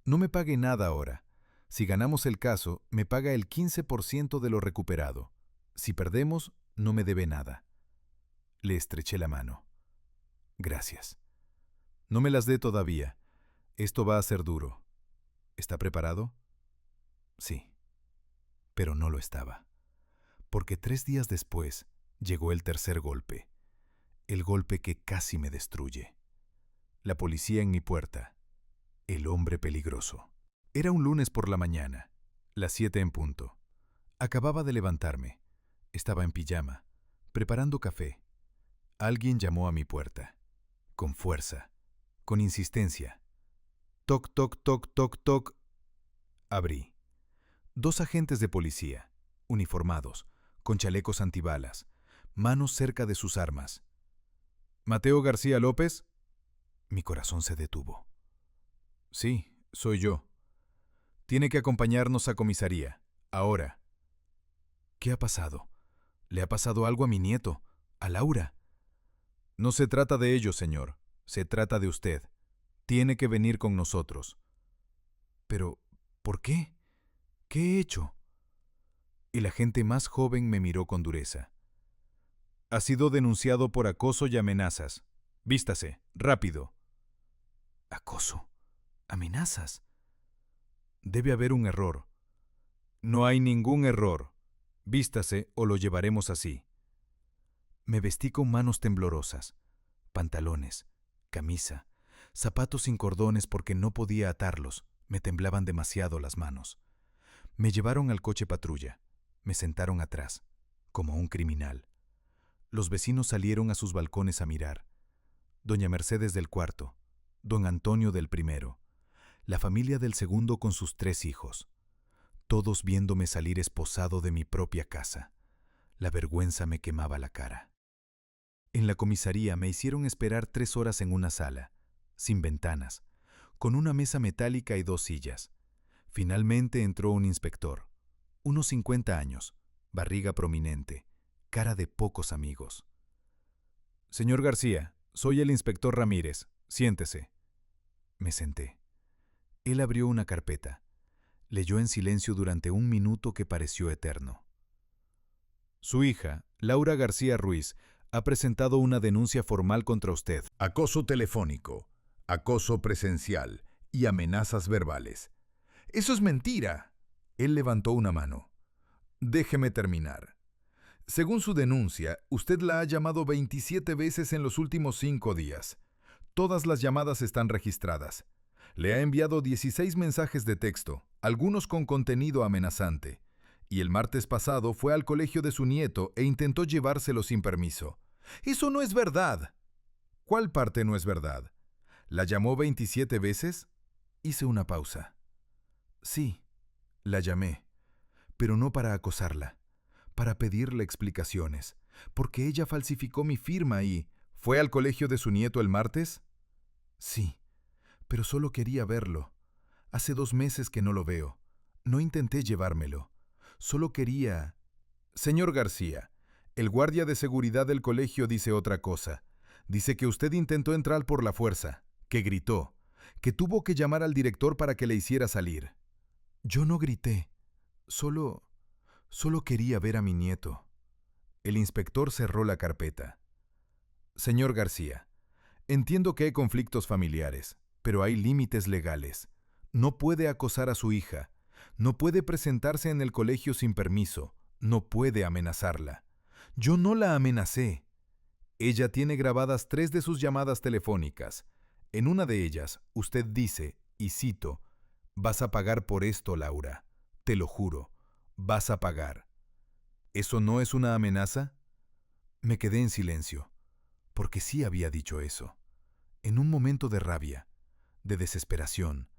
No me pague nada ahora. Si ganamos el caso, me paga el 15% de lo recuperado. Si perdemos, no me debe nada. Le estreché la mano. Gracias. No me las dé todavía. Esto va a ser duro. ¿Está preparado? Sí. Pero no lo estaba. Porque 3 días después llegó el tercer golpe. El golpe que casi me destruye. La policía en mi puerta. El hombre peligroso. Era un lunes por la mañana, las 7 en punto. Acababa de levantarme. Estaba en pijama, preparando café. Alguien llamó a mi puerta. Con fuerza, con insistencia. Toc, toc, toc, toc, toc. Abrí. 2 agentes de policía, uniformados, con chalecos antibalas, manos cerca de sus armas. ¿Mateo García López? Mi corazón se detuvo. Sí, soy yo. Tiene que acompañarnos a comisaría, ahora. ¿Qué ha pasado? ¿Le ha pasado algo a mi nieto, a Laura? No se trata de ello, señor. Se trata de usted. Tiene que venir con nosotros. Pero, ¿por qué? ¿Qué he hecho? El agente más joven me miró con dureza. Ha sido denunciado por acoso y amenazas. Vístase, rápido. ¿Acoso? ¿Amenazas? Debe haber un error. No hay ningún error. Vístase o lo llevaremos así. Me vestí con manos temblorosas, pantalones, camisa, zapatos sin cordones porque no podía atarlos, me temblaban demasiado las manos. Me llevaron al coche patrulla, me sentaron atrás, como un criminal. Los vecinos salieron a sus balcones a mirar. Doña Mercedes del cuarto, don Antonio del primero, la familia del segundo con sus 3 hijos, todos viéndome salir esposado de mi propia casa. La vergüenza me quemaba la cara. En la comisaría me hicieron esperar 3 horas en una sala, sin ventanas, con una mesa metálica y 2 sillas. Finalmente entró un inspector, unos 50 años, barriga prominente, cara de pocos amigos. Señor García, soy el inspector Ramírez. Siéntese. Me senté. Él abrió una carpeta. Leyó en silencio durante 1 minuto que pareció eterno. Su hija, Laura García Ruiz, ha presentado una denuncia formal contra usted. Acoso telefónico, acoso presencial y amenazas verbales. ¡Eso es mentira! Él levantó una mano. Déjeme terminar. Según su denuncia, usted la ha llamado 27 veces en los últimos 5 días. Todas las llamadas están registradas. Le ha enviado 16 mensajes de texto, algunos con contenido amenazante. Y el martes pasado fue al colegio de su nieto e intentó llevárselo sin permiso. ¡Eso no es verdad! ¿Cuál parte no es verdad? ¿La llamó 27 veces? Hice una pausa. Sí, la llamé, pero no para acosarla, para pedirle explicaciones, porque ella falsificó mi firma y... ¿Fue al colegio de su nieto el martes? Sí, pero solo quería verlo. Hace 2 meses que no lo veo. No intenté llevármelo. Solo quería... Señor García, el guardia de seguridad del colegio dice otra cosa. Dice que usted intentó entrar por la fuerza, que gritó, que tuvo que llamar al director para que le hiciera salir. Yo no grité. Solo quería ver a mi nieto. El inspector cerró la carpeta. Señor García, entiendo que hay conflictos familiares, pero hay límites legales. No puede acosar a su hija. No puede presentarse en el colegio sin permiso. No puede amenazarla. Yo no la amenacé. Ella tiene grabadas 3 de sus llamadas telefónicas. En una de ellas, usted dice, y cito, «Vas a pagar por esto, Laura. Te lo juro. Vas a pagar». ¿Eso no es una amenaza? Me quedé en silencio, porque sí había dicho eso. En un momento de rabia, de desesperación,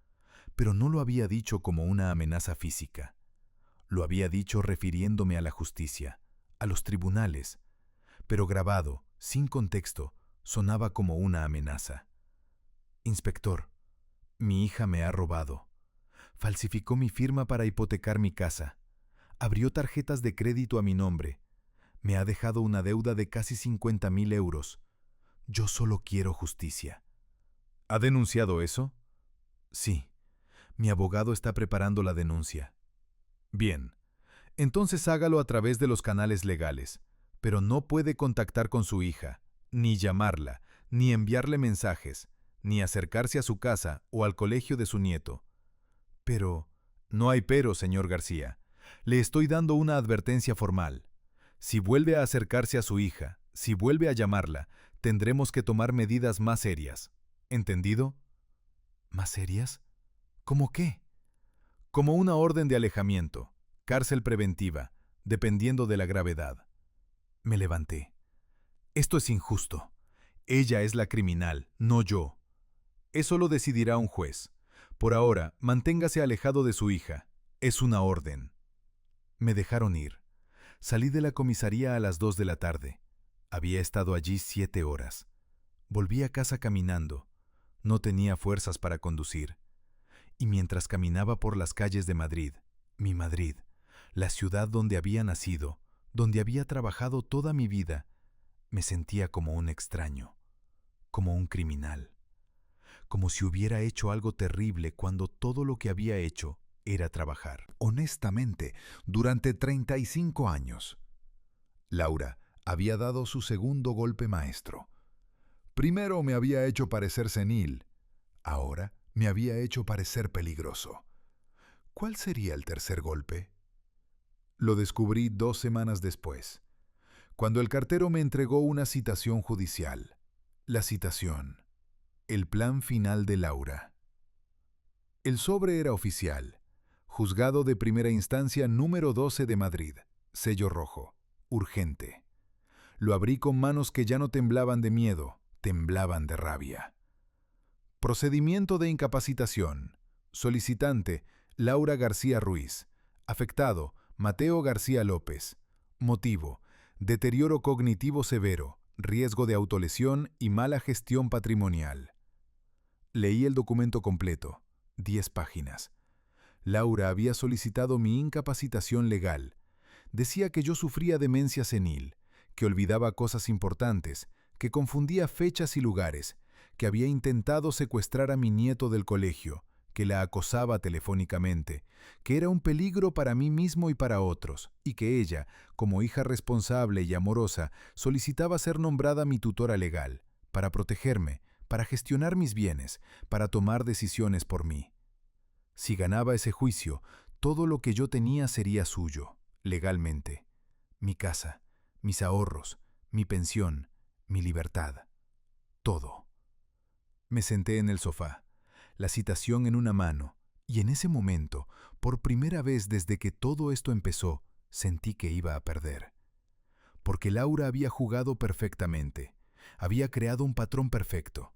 pero no lo había dicho como una amenaza física. Lo había dicho refiriéndome a la justicia, a los tribunales, pero grabado, sin contexto, sonaba como una amenaza. Inspector, mi hija me ha robado. Falsificó mi firma para hipotecar mi casa. Abrió tarjetas de crédito a mi nombre. Me ha dejado una deuda de casi 50.000 euros. Yo solo quiero justicia. ¿Ha denunciado eso? Sí. Mi abogado está preparando la denuncia. Bien. Entonces hágalo a través de los canales legales, pero no puede contactar con su hija, ni llamarla, ni enviarle mensajes, ni acercarse a su casa o al colegio de su nieto. Pero, no hay pero, señor García. Le estoy dando una advertencia formal. Si vuelve a acercarse a su hija, si vuelve a llamarla, tendremos que tomar medidas más serias. ¿Entendido? ¿Más serias? ¿Cómo qué? Como una orden de alejamiento. Cárcel preventiva, dependiendo de la gravedad. Me levanté. Esto es injusto. Ella es la criminal, no yo. Eso lo decidirá un juez. Por ahora, manténgase alejado de su hija. Es una orden. Me dejaron ir. Salí de la comisaría a las 2 de la tarde. Había estado allí 7 horas. Volví a casa caminando. No tenía fuerzas para conducir. Y mientras caminaba por las calles de Madrid, mi Madrid, la ciudad donde había nacido, donde había trabajado toda mi vida, me sentía como un extraño, como un criminal, como si hubiera hecho algo terrible cuando todo lo que había hecho era trabajar. Honestamente, durante 35 años, Laura había dado su segundo golpe maestro. Primero me había hecho parecer senil, Ahora me había hecho parecer peligroso. ¿Cuál sería el tercer golpe? Lo descubrí 2 semanas después, cuando el cartero me entregó una citación judicial. La citación: el plan final de Laura. El sobre era oficial. Juzgado de primera instancia número 12 de Madrid. Sello rojo. Urgente. Lo abrí con manos que ya no temblaban de miedo, temblaban de rabia. Procedimiento de incapacitación. Solicitante: Laura García Ruiz. Afectado: Mateo García López. Motivo: deterioro cognitivo severo, riesgo de autolesión y mala gestión patrimonial. Leí el documento completo, 10 páginas. Laura había solicitado mi incapacitación legal. Decía que yo sufría demencia senil, que olvidaba cosas importantes, que confundía fechas y lugares, que había intentado secuestrar a mi nieto del colegio, que la acosaba telefónicamente, que era un peligro para mí mismo y para otros, y que ella, como hija responsable y amorosa, solicitaba ser nombrada mi tutora legal, para protegerme, para gestionar mis bienes, para tomar decisiones por mí. Si ganaba ese juicio, todo lo que yo tenía sería suyo, legalmente. Mi casa, mis ahorros, mi pensión, mi libertad. Todo. Me senté en el sofá, la citación en una mano, y en ese momento, por primera vez desde que todo esto empezó, sentí que iba a perder. Porque Laura había jugado perfectamente, había creado un patrón perfecto.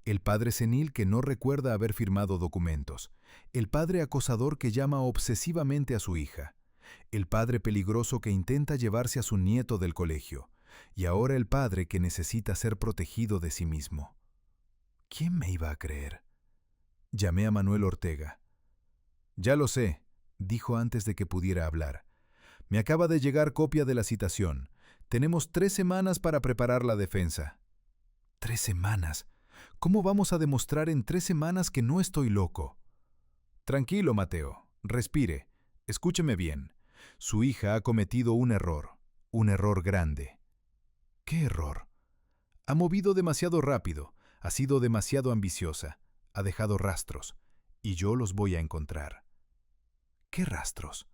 El padre senil que no recuerda haber firmado documentos, el padre acosador que llama obsesivamente a su hija, el padre peligroso que intenta llevarse a su nieto del colegio, y ahora el padre que necesita ser protegido de sí mismo. ¿Quién me iba a creer? Llamé a Manuel Ortega. Ya lo sé, dijo antes de que pudiera hablar. Me acaba de llegar copia de la citación. Tenemos 3 semanas para preparar la defensa. ¿3 semanas? ¿Cómo vamos a demostrar en 3 semanas que no estoy loco? Tranquilo, Mateo. Respire. Escúcheme bien. Su hija ha cometido un error grande. ¿Qué error? Ha movido demasiado rápido, ha sido demasiado ambiciosa, ha dejado rastros, y yo los voy a encontrar. ¿Qué rastros?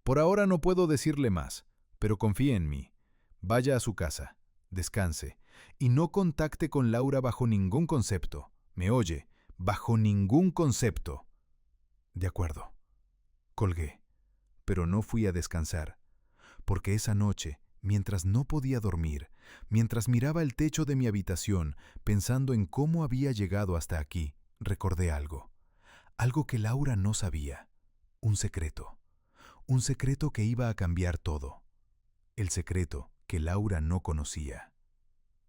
Por ahora no puedo decirle más, pero confíe en mí. Vaya a su casa, descanse, y no contacte con Laura bajo ningún concepto. ¿Me oye? Bajo ningún concepto. De acuerdo. Colgué, pero no fui a descansar, porque esa noche, mientras no podía dormir, mientras miraba el techo de mi habitación, pensando en cómo había llegado hasta aquí, recordé algo. Algo que Laura no sabía. Un secreto. Un secreto que iba a cambiar todo. El secreto que Laura no conocía.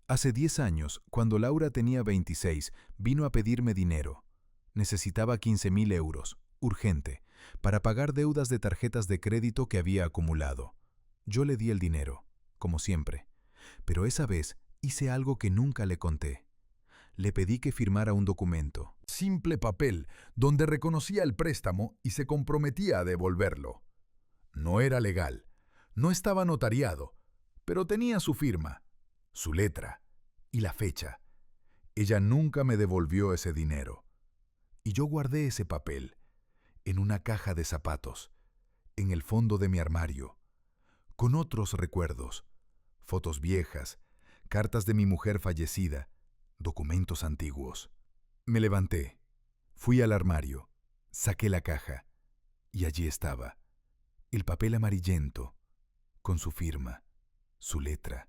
Hace 10 años, cuando Laura tenía 26, vino a pedirme dinero. Necesitaba 15.000 euros, urgente, para pagar deudas de tarjetas de crédito que había acumulado. Yo le di el dinero, como siempre, pero esa vez hice algo que nunca le conté. Le pedí que firmara un documento. Simple papel, donde reconocía el préstamo y se comprometía a devolverlo. No era legal, no estaba notariado, pero tenía su firma, su letra y la fecha. Ella nunca me devolvió ese dinero. Y yo guardé ese papel en una caja de zapatos, en el fondo de mi armario, con otros recuerdos, fotos viejas, cartas de mi mujer fallecida, documentos antiguos. Me levanté, fui al armario, saqué la caja, y allí estaba, el papel amarillento, con su firma, su letra.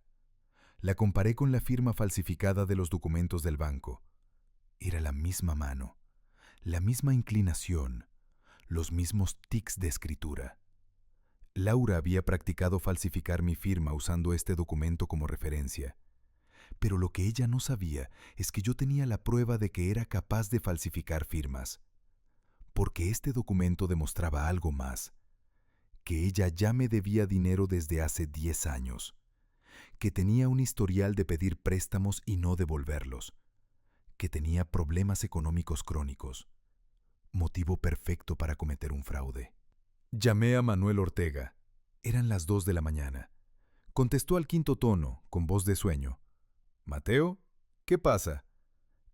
La comparé con la firma falsificada de los documentos del banco. Era la misma mano, la misma inclinación, los mismos tics de escritura. Laura había practicado falsificar mi firma usando este documento como referencia. Pero lo que ella no sabía es que yo tenía la prueba de que era capaz de falsificar firmas. Porque este documento demostraba algo más. Que ella ya me debía dinero desde hace 10 años. Que tenía un historial de pedir préstamos y no devolverlos. Que tenía problemas económicos crónicos. Motivo perfecto para cometer un fraude. Llamé a Manuel Ortega. Eran las 2 de la mañana. Contestó al quinto tono, con voz de sueño. «Mateo, ¿qué pasa?»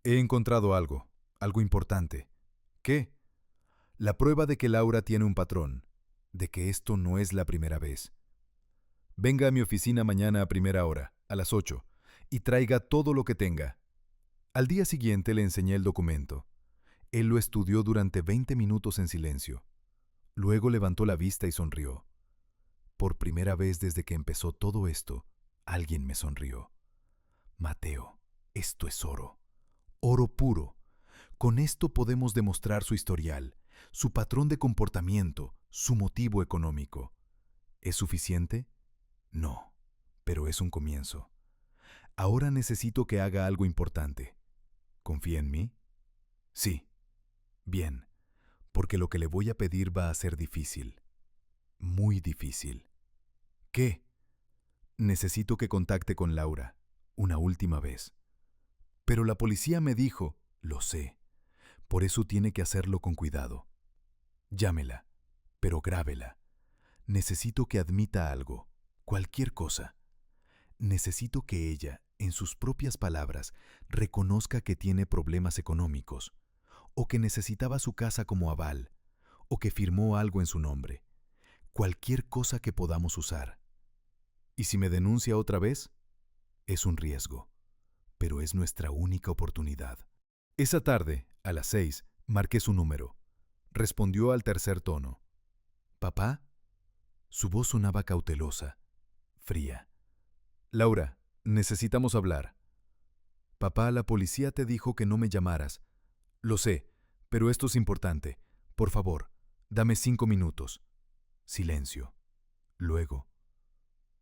«He encontrado algo. algo importante. ¿Qué? La prueba de que Laura tiene un patrón, de que esto no es la primera vez. Venga a mi oficina mañana a primera hora, a las 8, y traiga todo lo que tenga. Al día siguiente le enseñé el documento. Él lo estudió durante 20 minutos en silencio. Luego levantó la vista y sonrió. Por primera vez desde que empezó todo esto, alguien me sonrió. Mateo, esto es oro. Oro puro. Con esto podemos demostrar su historial, su patrón de comportamiento, su motivo económico. ¿Es suficiente? No, pero es un comienzo. Ahora necesito que haga algo importante. ¿Confía en mí? Sí. Bien, porque lo que le voy a pedir va a ser difícil. Muy difícil. ¿Qué? Necesito que contacte con Laura, una última vez. Pero la policía me dijo, lo sé, por eso tiene que hacerlo con cuidado. Llámela, pero grábela. Necesito que admita algo, cualquier cosa. Necesito que ella, en sus propias palabras, reconozca que tiene problemas económicos, o que necesitaba su casa como aval, o que firmó algo en su nombre. Cualquier cosa que podamos usar. ¿Y si me denuncia otra vez? Es un riesgo, pero es nuestra única oportunidad. Esa tarde, a las 6, marqué su número. Respondió al tercer tono. ¿Papá? Su voz sonaba cautelosa, fría. Laura, necesitamos hablar. Papá, la policía te dijo que no me llamaras. Lo sé, pero esto es importante. Por favor, dame 5 minutos. Silencio. Luego,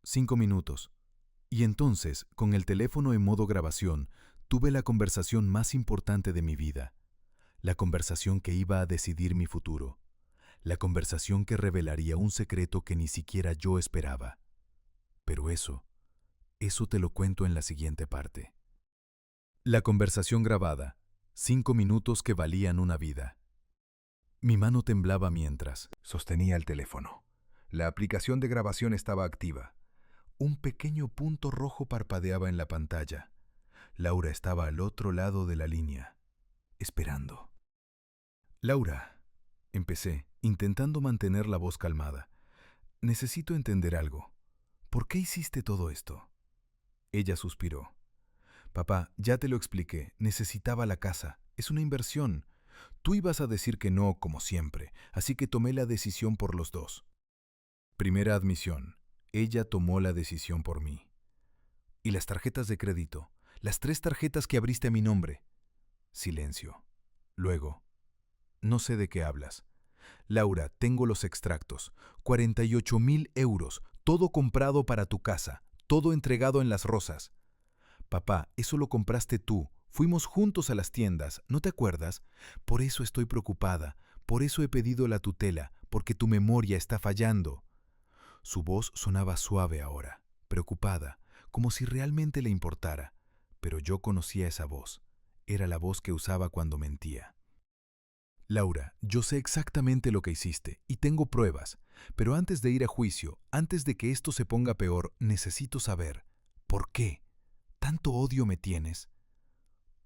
5 minutos. Y entonces, con el teléfono en modo grabación, tuve la conversación más importante de mi vida. La conversación que iba a decidir mi futuro. La conversación que revelaría un secreto que ni siquiera yo esperaba. Pero eso te lo cuento en la siguiente parte. La conversación grabada. 5 minutos que valían una vida. Mi mano temblaba mientras sostenía el teléfono. La aplicación de grabación estaba activa. Un pequeño punto rojo parpadeaba en la pantalla. Laura estaba al otro lado de la línea, esperando. Laura, empecé, intentando mantener la voz calmada. Necesito entender algo. ¿Por qué hiciste todo esto? Ella suspiró. Papá, ya te lo expliqué. Necesitaba la casa. Es una inversión. Tú ibas a decir que no, como siempre, así que tomé la decisión por los dos. Primera admisión. Ella tomó la decisión por mí. ¿Y las tarjetas de crédito? Las 3 tarjetas que abriste a mi nombre. Silencio. Luego, no sé de qué hablas. Laura, tengo los extractos. 48.000 euros, todo comprado para tu casa, todo entregado en Las Rosas. Papá, eso lo compraste tú. Fuimos juntos a las tiendas, ¿no te acuerdas? Por eso estoy preocupada, por eso he pedido la tutela, porque tu memoria está fallando. Su voz sonaba suave ahora, preocupada, como si realmente le importara. Pero yo conocía esa voz. Era la voz que usaba cuando mentía. Laura, yo sé exactamente lo que hiciste y tengo pruebas, pero antes de ir a juicio, antes de que esto se ponga peor, necesito saber, ¿por qué? ¿Tanto odio me tienes?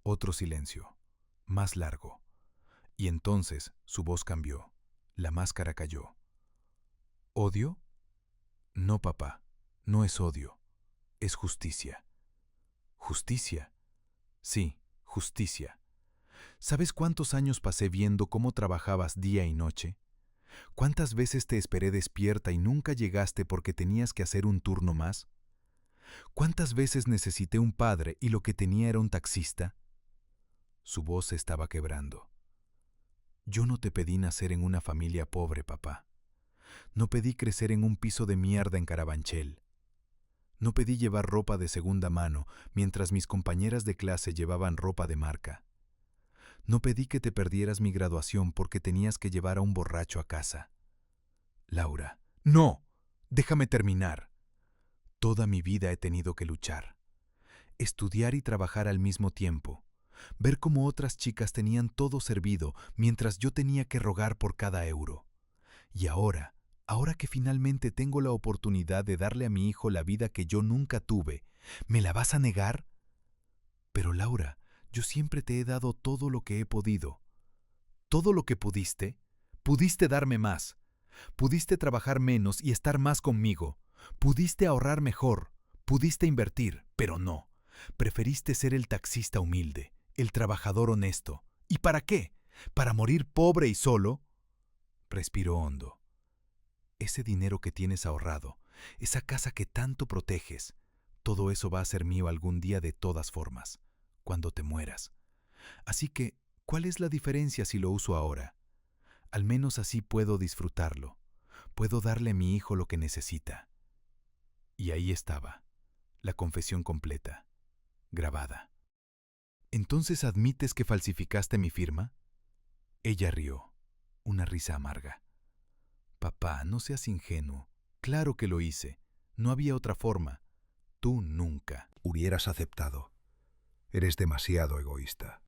Otro silencio, más largo. Y entonces su voz cambió. La máscara cayó. ¿Odio? No, papá, no es odio. Es justicia. ¿Justicia? Sí, justicia. ¿Sabes cuántos años pasé viendo cómo trabajabas día y noche? ¿Cuántas veces te esperé despierta y nunca llegaste porque tenías que hacer un turno más? ¿Cuántas veces necesité un padre y lo que tenía era un taxista? Su voz se estaba quebrando. Yo no te pedí nacer en una familia pobre, papá. No pedí crecer en un piso de mierda en Carabanchel. No pedí llevar ropa de segunda mano mientras mis compañeras de clase llevaban ropa de marca. No pedí que te perdieras mi graduación porque tenías que llevar a un borracho a casa. Laura, ¡no! Déjame terminar. Toda mi vida he tenido que luchar. Estudiar y trabajar al mismo tiempo. Ver cómo otras chicas tenían todo servido mientras yo tenía que rogar por cada euro. Y ahora que finalmente tengo la oportunidad de darle a mi hijo la vida que yo nunca tuve, ¿me la vas a negar? Pero Laura, Yo siempre te he dado todo lo que he podido. Todo lo que pudiste, pudiste darme más. Pudiste trabajar menos y estar más conmigo. Pudiste ahorrar mejor. Pudiste invertir, pero no. Preferiste ser el taxista humilde, el trabajador honesto. ¿Y para qué? ¿Para morir pobre y solo? Respiró hondo. Ese dinero que tienes ahorrado, esa casa que tanto proteges, todo eso va a ser mío algún día de todas formas, cuando te mueras. Así que, ¿cuál es la diferencia si lo uso ahora? Al menos así puedo disfrutarlo. Puedo darle a mi hijo lo que necesita. Y ahí estaba, la confesión completa, grabada. ¿Entonces admites que falsificaste mi firma? Ella rió, una risa amarga. Papá, no seas ingenuo. Claro que lo hice. No había otra forma. Tú nunca. Hubieras aceptado. Eres demasiado egoísta.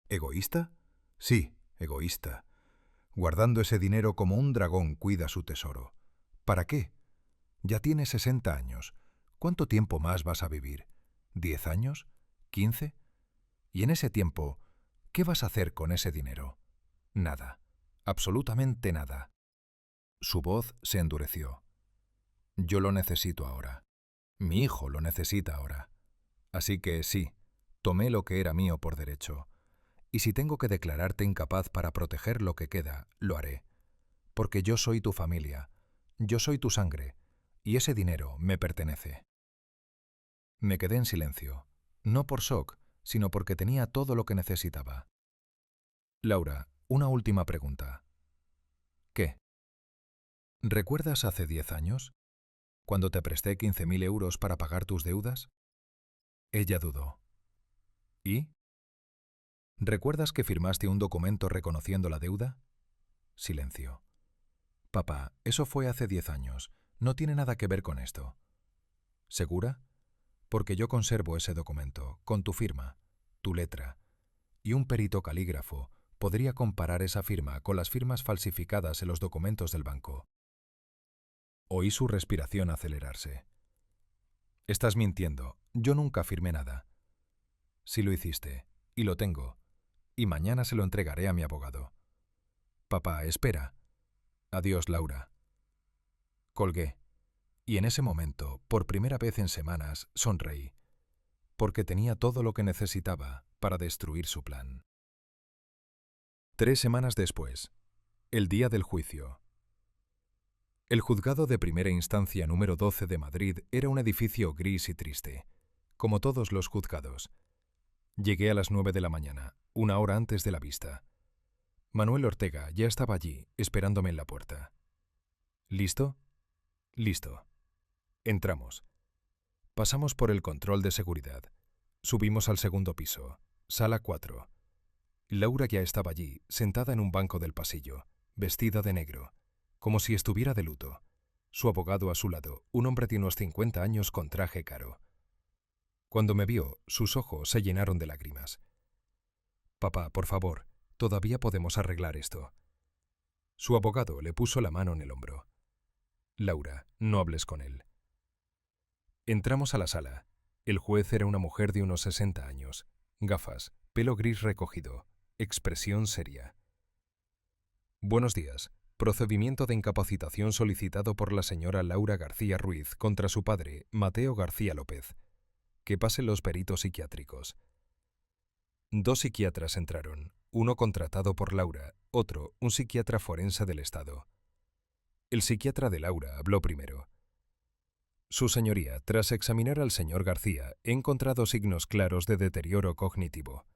¿Egoísta? Sí, egoísta. Guardando ese dinero como un dragón cuida su tesoro. ¿Para qué? Ya tienes 60 años. ¿Cuánto tiempo más vas a vivir? ¿10 años? ¿15? Y en ese tiempo, ¿qué vas a hacer con ese dinero? Nada. Absolutamente nada. Su voz se endureció. Yo lo necesito ahora. Mi hijo lo necesita ahora. Así que sí, tomé lo que era mío por derecho. Y si tengo que declararte incapaz para proteger lo que queda, lo haré. Porque yo soy tu familia, yo soy tu sangre, y ese dinero me pertenece. Me quedé en silencio, no por shock, sino porque tenía todo lo que necesitaba. Laura, una última pregunta. ¿Qué? ¿Recuerdas hace 10 años? ¿Cuando te presté 15.000 euros para pagar tus deudas? Ella dudó. ¿Y? ¿Recuerdas que firmaste un documento reconociendo la deuda? Silencio. Papá, eso fue hace 10 años. No tiene nada que ver con esto. ¿Segura? Porque yo conservo ese documento, con tu firma, tu letra, y un perito calígrafo podría comparar esa firma con las firmas falsificadas en los documentos del banco. Oí su respiración acelerarse. Estás mintiendo. Yo nunca firmé nada. Sí lo hiciste, y lo tengo, y mañana se lo entregaré a mi abogado. Papá, espera. Adiós, Laura. Colgué, y en ese momento, por primera vez en semanas, sonreí, porque tenía todo lo que necesitaba para destruir su plan. 3 semanas después, el día del juicio. El juzgado de primera instancia número 12 de Madrid era un edificio gris y triste, como todos los juzgados. Llegué a las 9 de la mañana, una hora antes de la vista. Manuel Ortega ya estaba allí, esperándome en la puerta. ¿Listo? Listo. Entramos. Pasamos por el control de seguridad. Subimos al segundo piso, sala 4. Laura ya estaba allí, sentada en un banco del pasillo, vestida de negro, como si estuviera de luto. Su abogado a su lado, un hombre de unos 50 años con traje caro. Cuando me vio, sus ojos se llenaron de lágrimas. Papá, por favor, todavía podemos arreglar esto. Su abogado le puso la mano en el hombro. Laura, no hables con él. Entramos a la sala. El juez era una mujer de unos 60 años, gafas, pelo gris recogido, expresión seria. Buenos días. Procedimiento de incapacitación solicitado por la señora Laura García Ruiz contra su padre, Mateo García López. Que pasen los peritos psiquiátricos. 2 psiquiatras entraron, uno contratado por Laura, otro, un psiquiatra forense del Estado. El psiquiatra de Laura habló primero. Su señoría, tras examinar al señor García, he encontrado signos claros de deterioro cognitivo.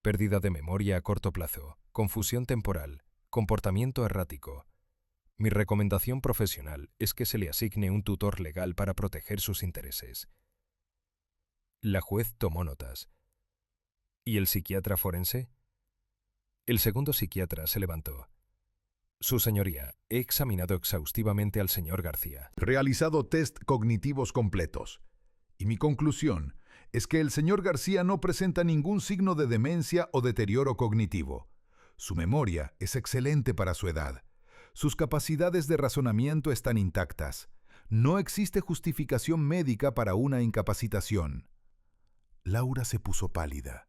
Pérdida de memoria a corto plazo, confusión temporal, comportamiento errático. Mi recomendación profesional es que se le asigne un tutor legal para proteger sus intereses. La juez tomó notas. ¿Y el psiquiatra forense? El segundo psiquiatra se levantó. Su señoría, he examinado exhaustivamente al señor García. Realizado test cognitivos completos. Y mi conclusión es que el señor García no presenta ningún signo de demencia o deterioro cognitivo. Su memoria es excelente para su edad. Sus capacidades de razonamiento están intactas. No existe justificación médica para una incapacitación. Laura se puso pálida.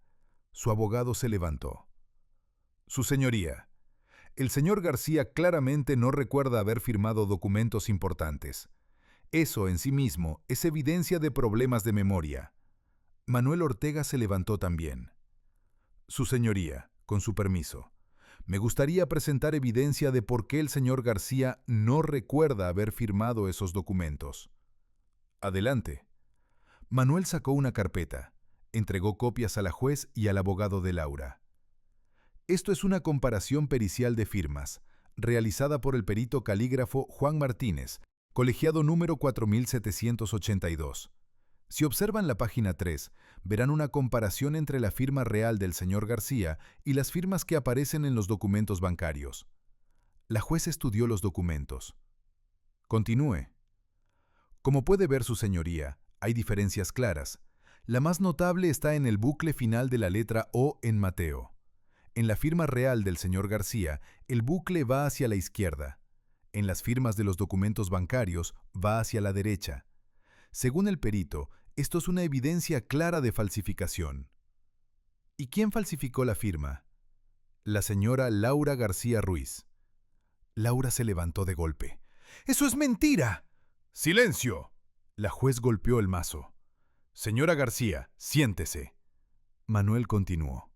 Su abogado se levantó. Su señoría, el señor García claramente no recuerda haber firmado documentos importantes. Eso en sí mismo es evidencia de problemas de memoria. Manuel Ortega se levantó también. Su señoría, con su permiso, me gustaría presentar evidencia de por qué el señor García no recuerda haber firmado esos documentos. Adelante. Manuel sacó una carpeta, entregó copias a la juez y al abogado de Laura. Esto es una comparación pericial de firmas, realizada por el perito calígrafo Juan Martínez, colegiado número 4782. Si observan la página 3, verán una comparación entre la firma real del señor García y las firmas que aparecen en los documentos bancarios. La juez estudió los documentos. Continúe. Como puede ver su señoría, hay diferencias claras. La más notable está en el bucle final de la letra O en Mateo. En la firma real del señor García, el bucle va hacia la izquierda. En las firmas de los documentos bancarios, va hacia la derecha. Según el perito, esto es una evidencia clara de falsificación. ¿Y quién falsificó la firma? La señora Laura García Ruiz. Laura se levantó de golpe. ¡Eso es mentira! ¡Silencio! La juez golpeó el mazo. Señora García, siéntese. Manuel continuó.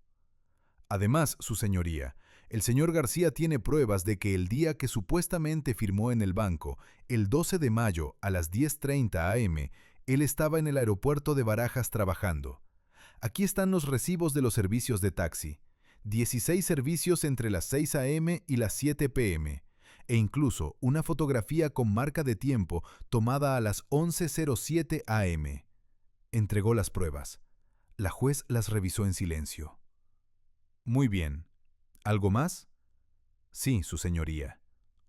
Además, su señoría, el señor García tiene pruebas de que el día que supuestamente firmó en el banco, el 12 de mayo a las 10:30 am, él estaba en el aeropuerto de Barajas trabajando. Aquí están los recibos de los servicios de taxi. 16 servicios entre las 6 am y las 7 pm, e incluso una fotografía con marca de tiempo tomada a las 11:07 am. Entregó las pruebas. La juez las revisó en silencio. Muy bien. ¿Algo más? Sí, su señoría.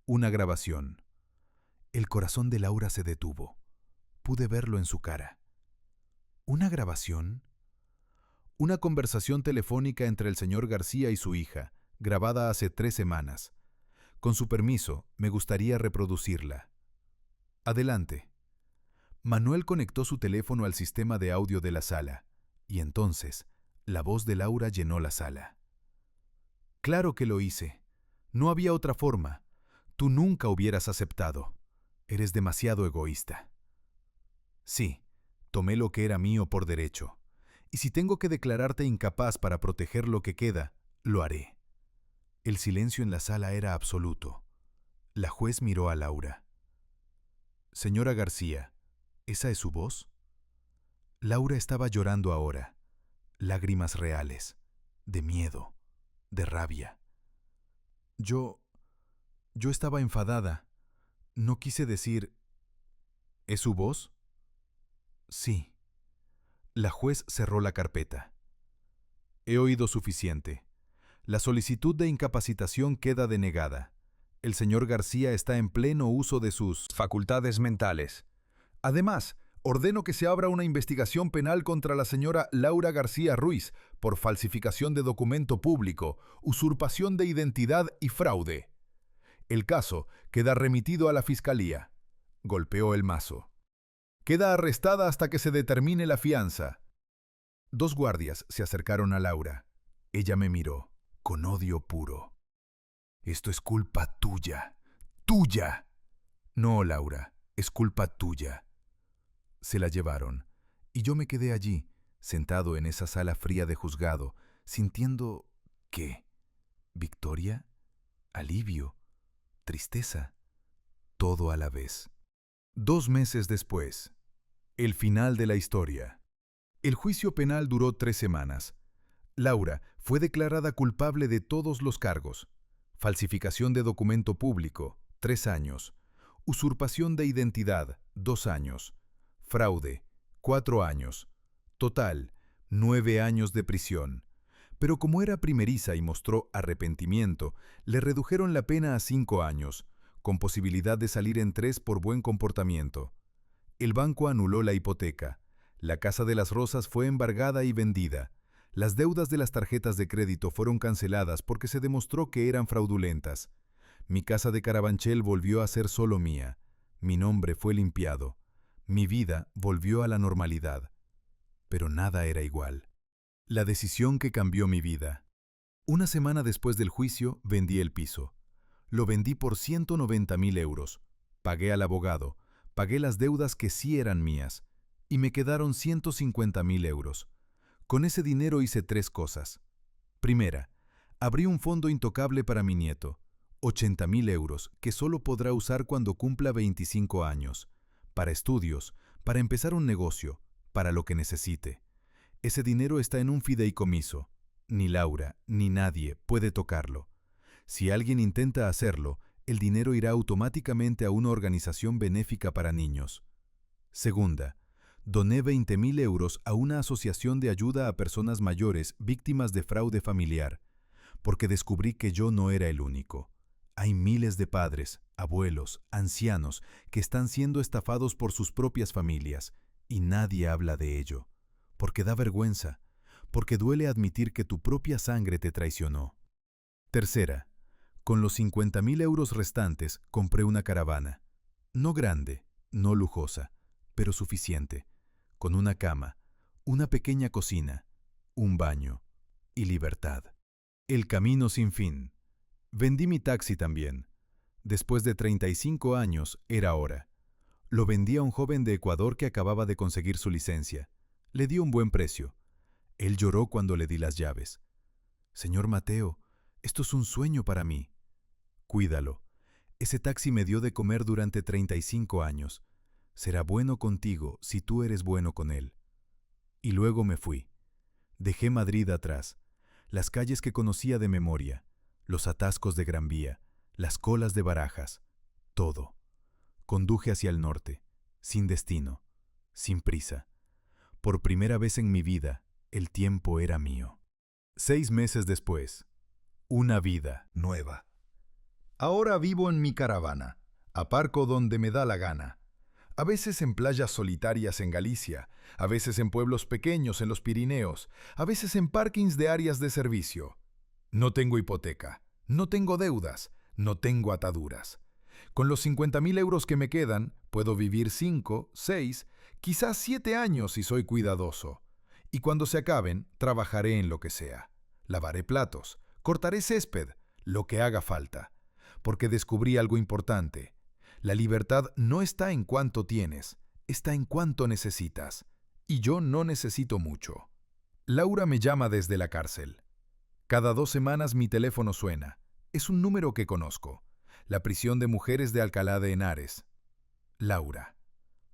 Una grabación. El corazón de Laura se detuvo. Pude verlo en su cara. ¿Una grabación? Una conversación telefónica entre el señor García y su hija, grabada hace 3 semanas. Con su permiso, me gustaría reproducirla. Adelante. Manuel conectó su teléfono al sistema de audio de la sala, y entonces, la voz de Laura llenó la sala. Claro que lo hice. No había otra forma. Tú nunca hubieras aceptado. Eres demasiado egoísta. Sí, tomé lo que era mío por derecho. Y si tengo que declararte incapaz para proteger lo que queda, lo haré. El silencio en la sala era absoluto. La juez miró a Laura. Señora García, ¿esa es su voz? Laura estaba llorando ahora. Lágrimas reales, de miedo, de rabia. Yo estaba enfadada. No quise decir... ¿Es su voz? Sí. La juez cerró la carpeta. He oído suficiente. La solicitud de incapacitación queda denegada. El señor García está en pleno uso de sus facultades mentales. Además, ordeno que se abra una investigación penal contra la señora Laura García Ruiz por falsificación de documento público, usurpación de identidad y fraude. El caso queda remitido a la Fiscalía. Golpeó el mazo. Queda arrestada hasta que se determine la fianza. 2 guardias se acercaron a Laura. Ella me miró, con odio puro. Esto es culpa tuya. ¡Tuya! No, Laura, es culpa tuya. Se la llevaron, y yo me quedé allí, sentado en esa sala fría de juzgado, sintiendo... ¿qué? ¿Victoria? ¿Alivio? ¿Tristeza? Todo a la vez. 2 meses después. El final de la historia. El juicio penal duró 3 semanas. Laura fue declarada culpable de todos los cargos. Falsificación de documento público, 3 años. Usurpación de identidad, 2 años. Fraude, 4 años. Total, 9 años de prisión. Pero como era primeriza y mostró arrepentimiento, le redujeron la pena a 5 años, con posibilidad de salir en 3 por buen comportamiento. El banco anuló la hipoteca. La Casa de las Rosas fue embargada y vendida. Las deudas de las tarjetas de crédito fueron canceladas porque se demostró que eran fraudulentas. Mi casa de Carabanchel volvió a ser solo mía. Mi nombre fue limpiado. Mi vida volvió a la normalidad. Pero nada era igual. La decisión que cambió mi vida. Una semana después del juicio, vendí el piso. Lo vendí por 190.000 euros. Pagué al abogado, pagué las deudas que sí eran mías, y me quedaron 150.000 euros. Con ese dinero hice 3 cosas. Primera, abrí un fondo intocable para mi nieto, 80.000 euros, que solo podrá usar cuando cumpla 25 años, para estudios, para empezar un negocio, para lo que necesite. Ese dinero está en un fideicomiso. Ni Laura, ni nadie puede tocarlo. Si alguien intenta hacerlo, el dinero irá automáticamente a una organización benéfica para niños. Segunda, doné 20.000 euros a una asociación de ayuda a personas mayores víctimas de fraude familiar, porque descubrí que yo no era el único. Hay miles de padres, abuelos, ancianos que están siendo estafados por sus propias familias, y nadie habla de ello, porque da vergüenza, porque duele admitir que tu propia sangre te traicionó. Tercera, con los 50.000 euros restantes compré una caravana. No grande, no lujosa, pero suficiente, con una cama, una pequeña cocina, un baño y libertad. El camino sin fin. Vendí mi taxi también. Después de 35 años, era hora. Lo vendí a un joven de Ecuador que acababa de conseguir su licencia. Le di un buen precio. Él lloró cuando le di las llaves. Señor Mateo, esto es un sueño para mí. Cuídalo. Ese taxi me dio de comer durante 35 años. Será bueno contigo si tú eres bueno con él. Y luego me fui. Dejé Madrid atrás, las calles que conocía de memoria, los atascos de Gran Vía, las colas de Barajas, todo. Conduje hacia el norte, sin destino, sin prisa. Por primera vez en mi vida, el tiempo era mío. 6 meses después, una vida nueva. Ahora vivo en mi caravana, aparco donde me da la gana. A veces en playas solitarias en Galicia, a veces en pueblos pequeños en los Pirineos, a veces en parkings de áreas de servicio. No tengo hipoteca, no tengo deudas, no tengo ataduras. Con los 50.000 euros que me quedan, puedo vivir 5, 6, quizás 7 años si soy cuidadoso. Y cuando se acaben, trabajaré en lo que sea. Lavaré platos, cortaré césped, lo que haga falta. Porque descubrí algo importante. La libertad no está en cuánto tienes, está en cuánto necesitas. Y yo no necesito mucho. Laura me llama desde la cárcel. Cada 2 semanas mi teléfono suena. Es un número que conozco. La prisión de mujeres de Alcalá de Henares. Laura.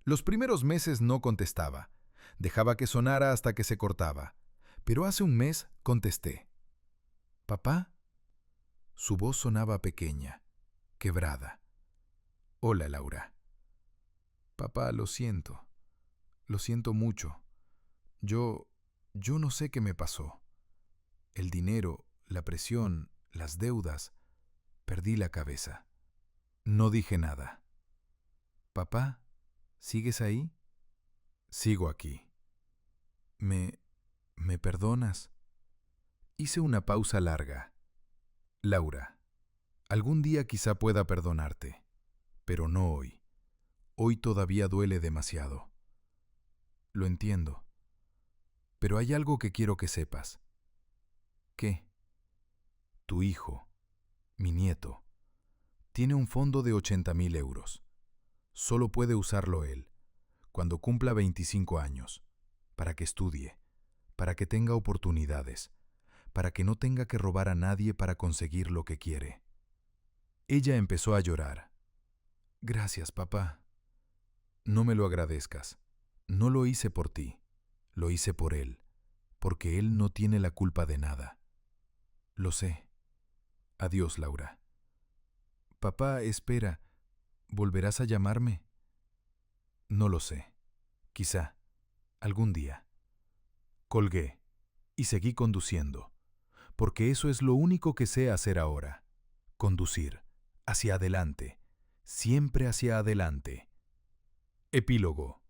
Los primeros meses no contestaba. Dejaba que sonara hasta que se cortaba. Pero hace un mes contesté. ¿Papá? Su voz sonaba pequeña, quebrada. Hola, Laura. Papá, lo siento mucho. Yo no sé qué me pasó. El dinero, la presión, las deudas. Perdí la cabeza. No dije nada. Papá, ¿sigues ahí? Sigo aquí. ¿Me perdonas? Hice una pausa larga. Laura, algún día quizá pueda perdonarte, pero no hoy. Hoy todavía duele demasiado. Lo entiendo. Pero hay algo que quiero que sepas. ¿Qué? Tu hijo, mi nieto, tiene un fondo de 80.000 euros. Solo puede usarlo él, cuando cumpla 25 años, para que estudie, para que tenga oportunidades, para que no tenga que robar a nadie para conseguir lo que quiere. Ella empezó a llorar. Gracias, papá. No me lo agradezcas. No lo hice por ti, lo hice por él, porque él no tiene la culpa de nada. Lo sé. Adiós, Laura. Papá, espera. ¿Volverás a llamarme? No lo sé. Quizá. Algún día. Colgué y seguí conduciendo, porque eso es lo único que sé hacer ahora. Conducir. Hacia adelante. Siempre hacia adelante. Epílogo.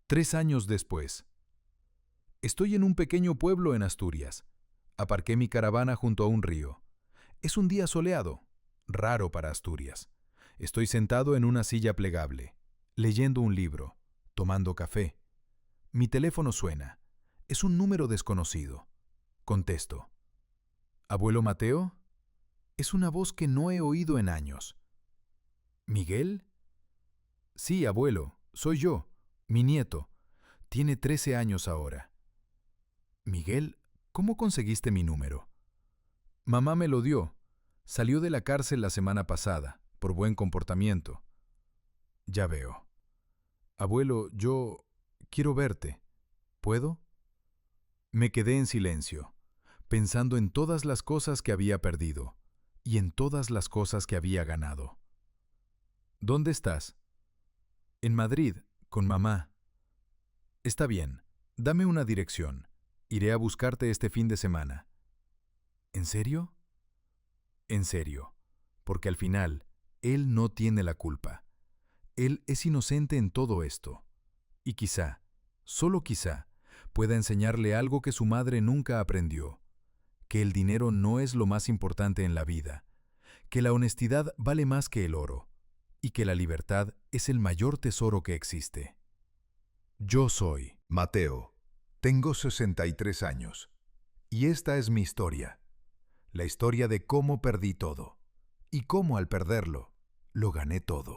3 años después. Estoy en un pequeño pueblo en Asturias. Aparqué mi caravana junto a un río. Es un día soleado, raro para Asturias. Estoy sentado en una silla plegable, leyendo un libro, tomando café. Mi teléfono suena. Es un número desconocido. Contesto. ¿Abuelo Mateo? Es una voz que no he oído en años. ¿Miguel? Sí, abuelo, soy yo, mi nieto. Tiene 13 años ahora. Miguel, ¿cómo conseguiste mi número? Mamá me lo dio. Salió de la cárcel la semana pasada, por buen comportamiento. Ya veo. Abuelo, yo quiero verte. ¿Puedo? Me quedé en silencio, pensando en todas las cosas que había perdido y en todas las cosas que había ganado. ¿Dónde estás? En Madrid, con mamá. Está bien, dame una dirección. Iré a buscarte este fin de semana. ¿En serio? En serio, porque al final, él no tiene la culpa. Él es inocente en todo esto. Y quizá, solo quizá, pueda enseñarle algo que su madre nunca aprendió, que el dinero no es lo más importante en la vida, que la honestidad vale más que el oro, y que la libertad es el mayor tesoro que existe. Yo soy Mateo, tengo 63 años. Y esta es mi historia. La historia de cómo perdí todo. Y cómo al perderlo, lo gané todo.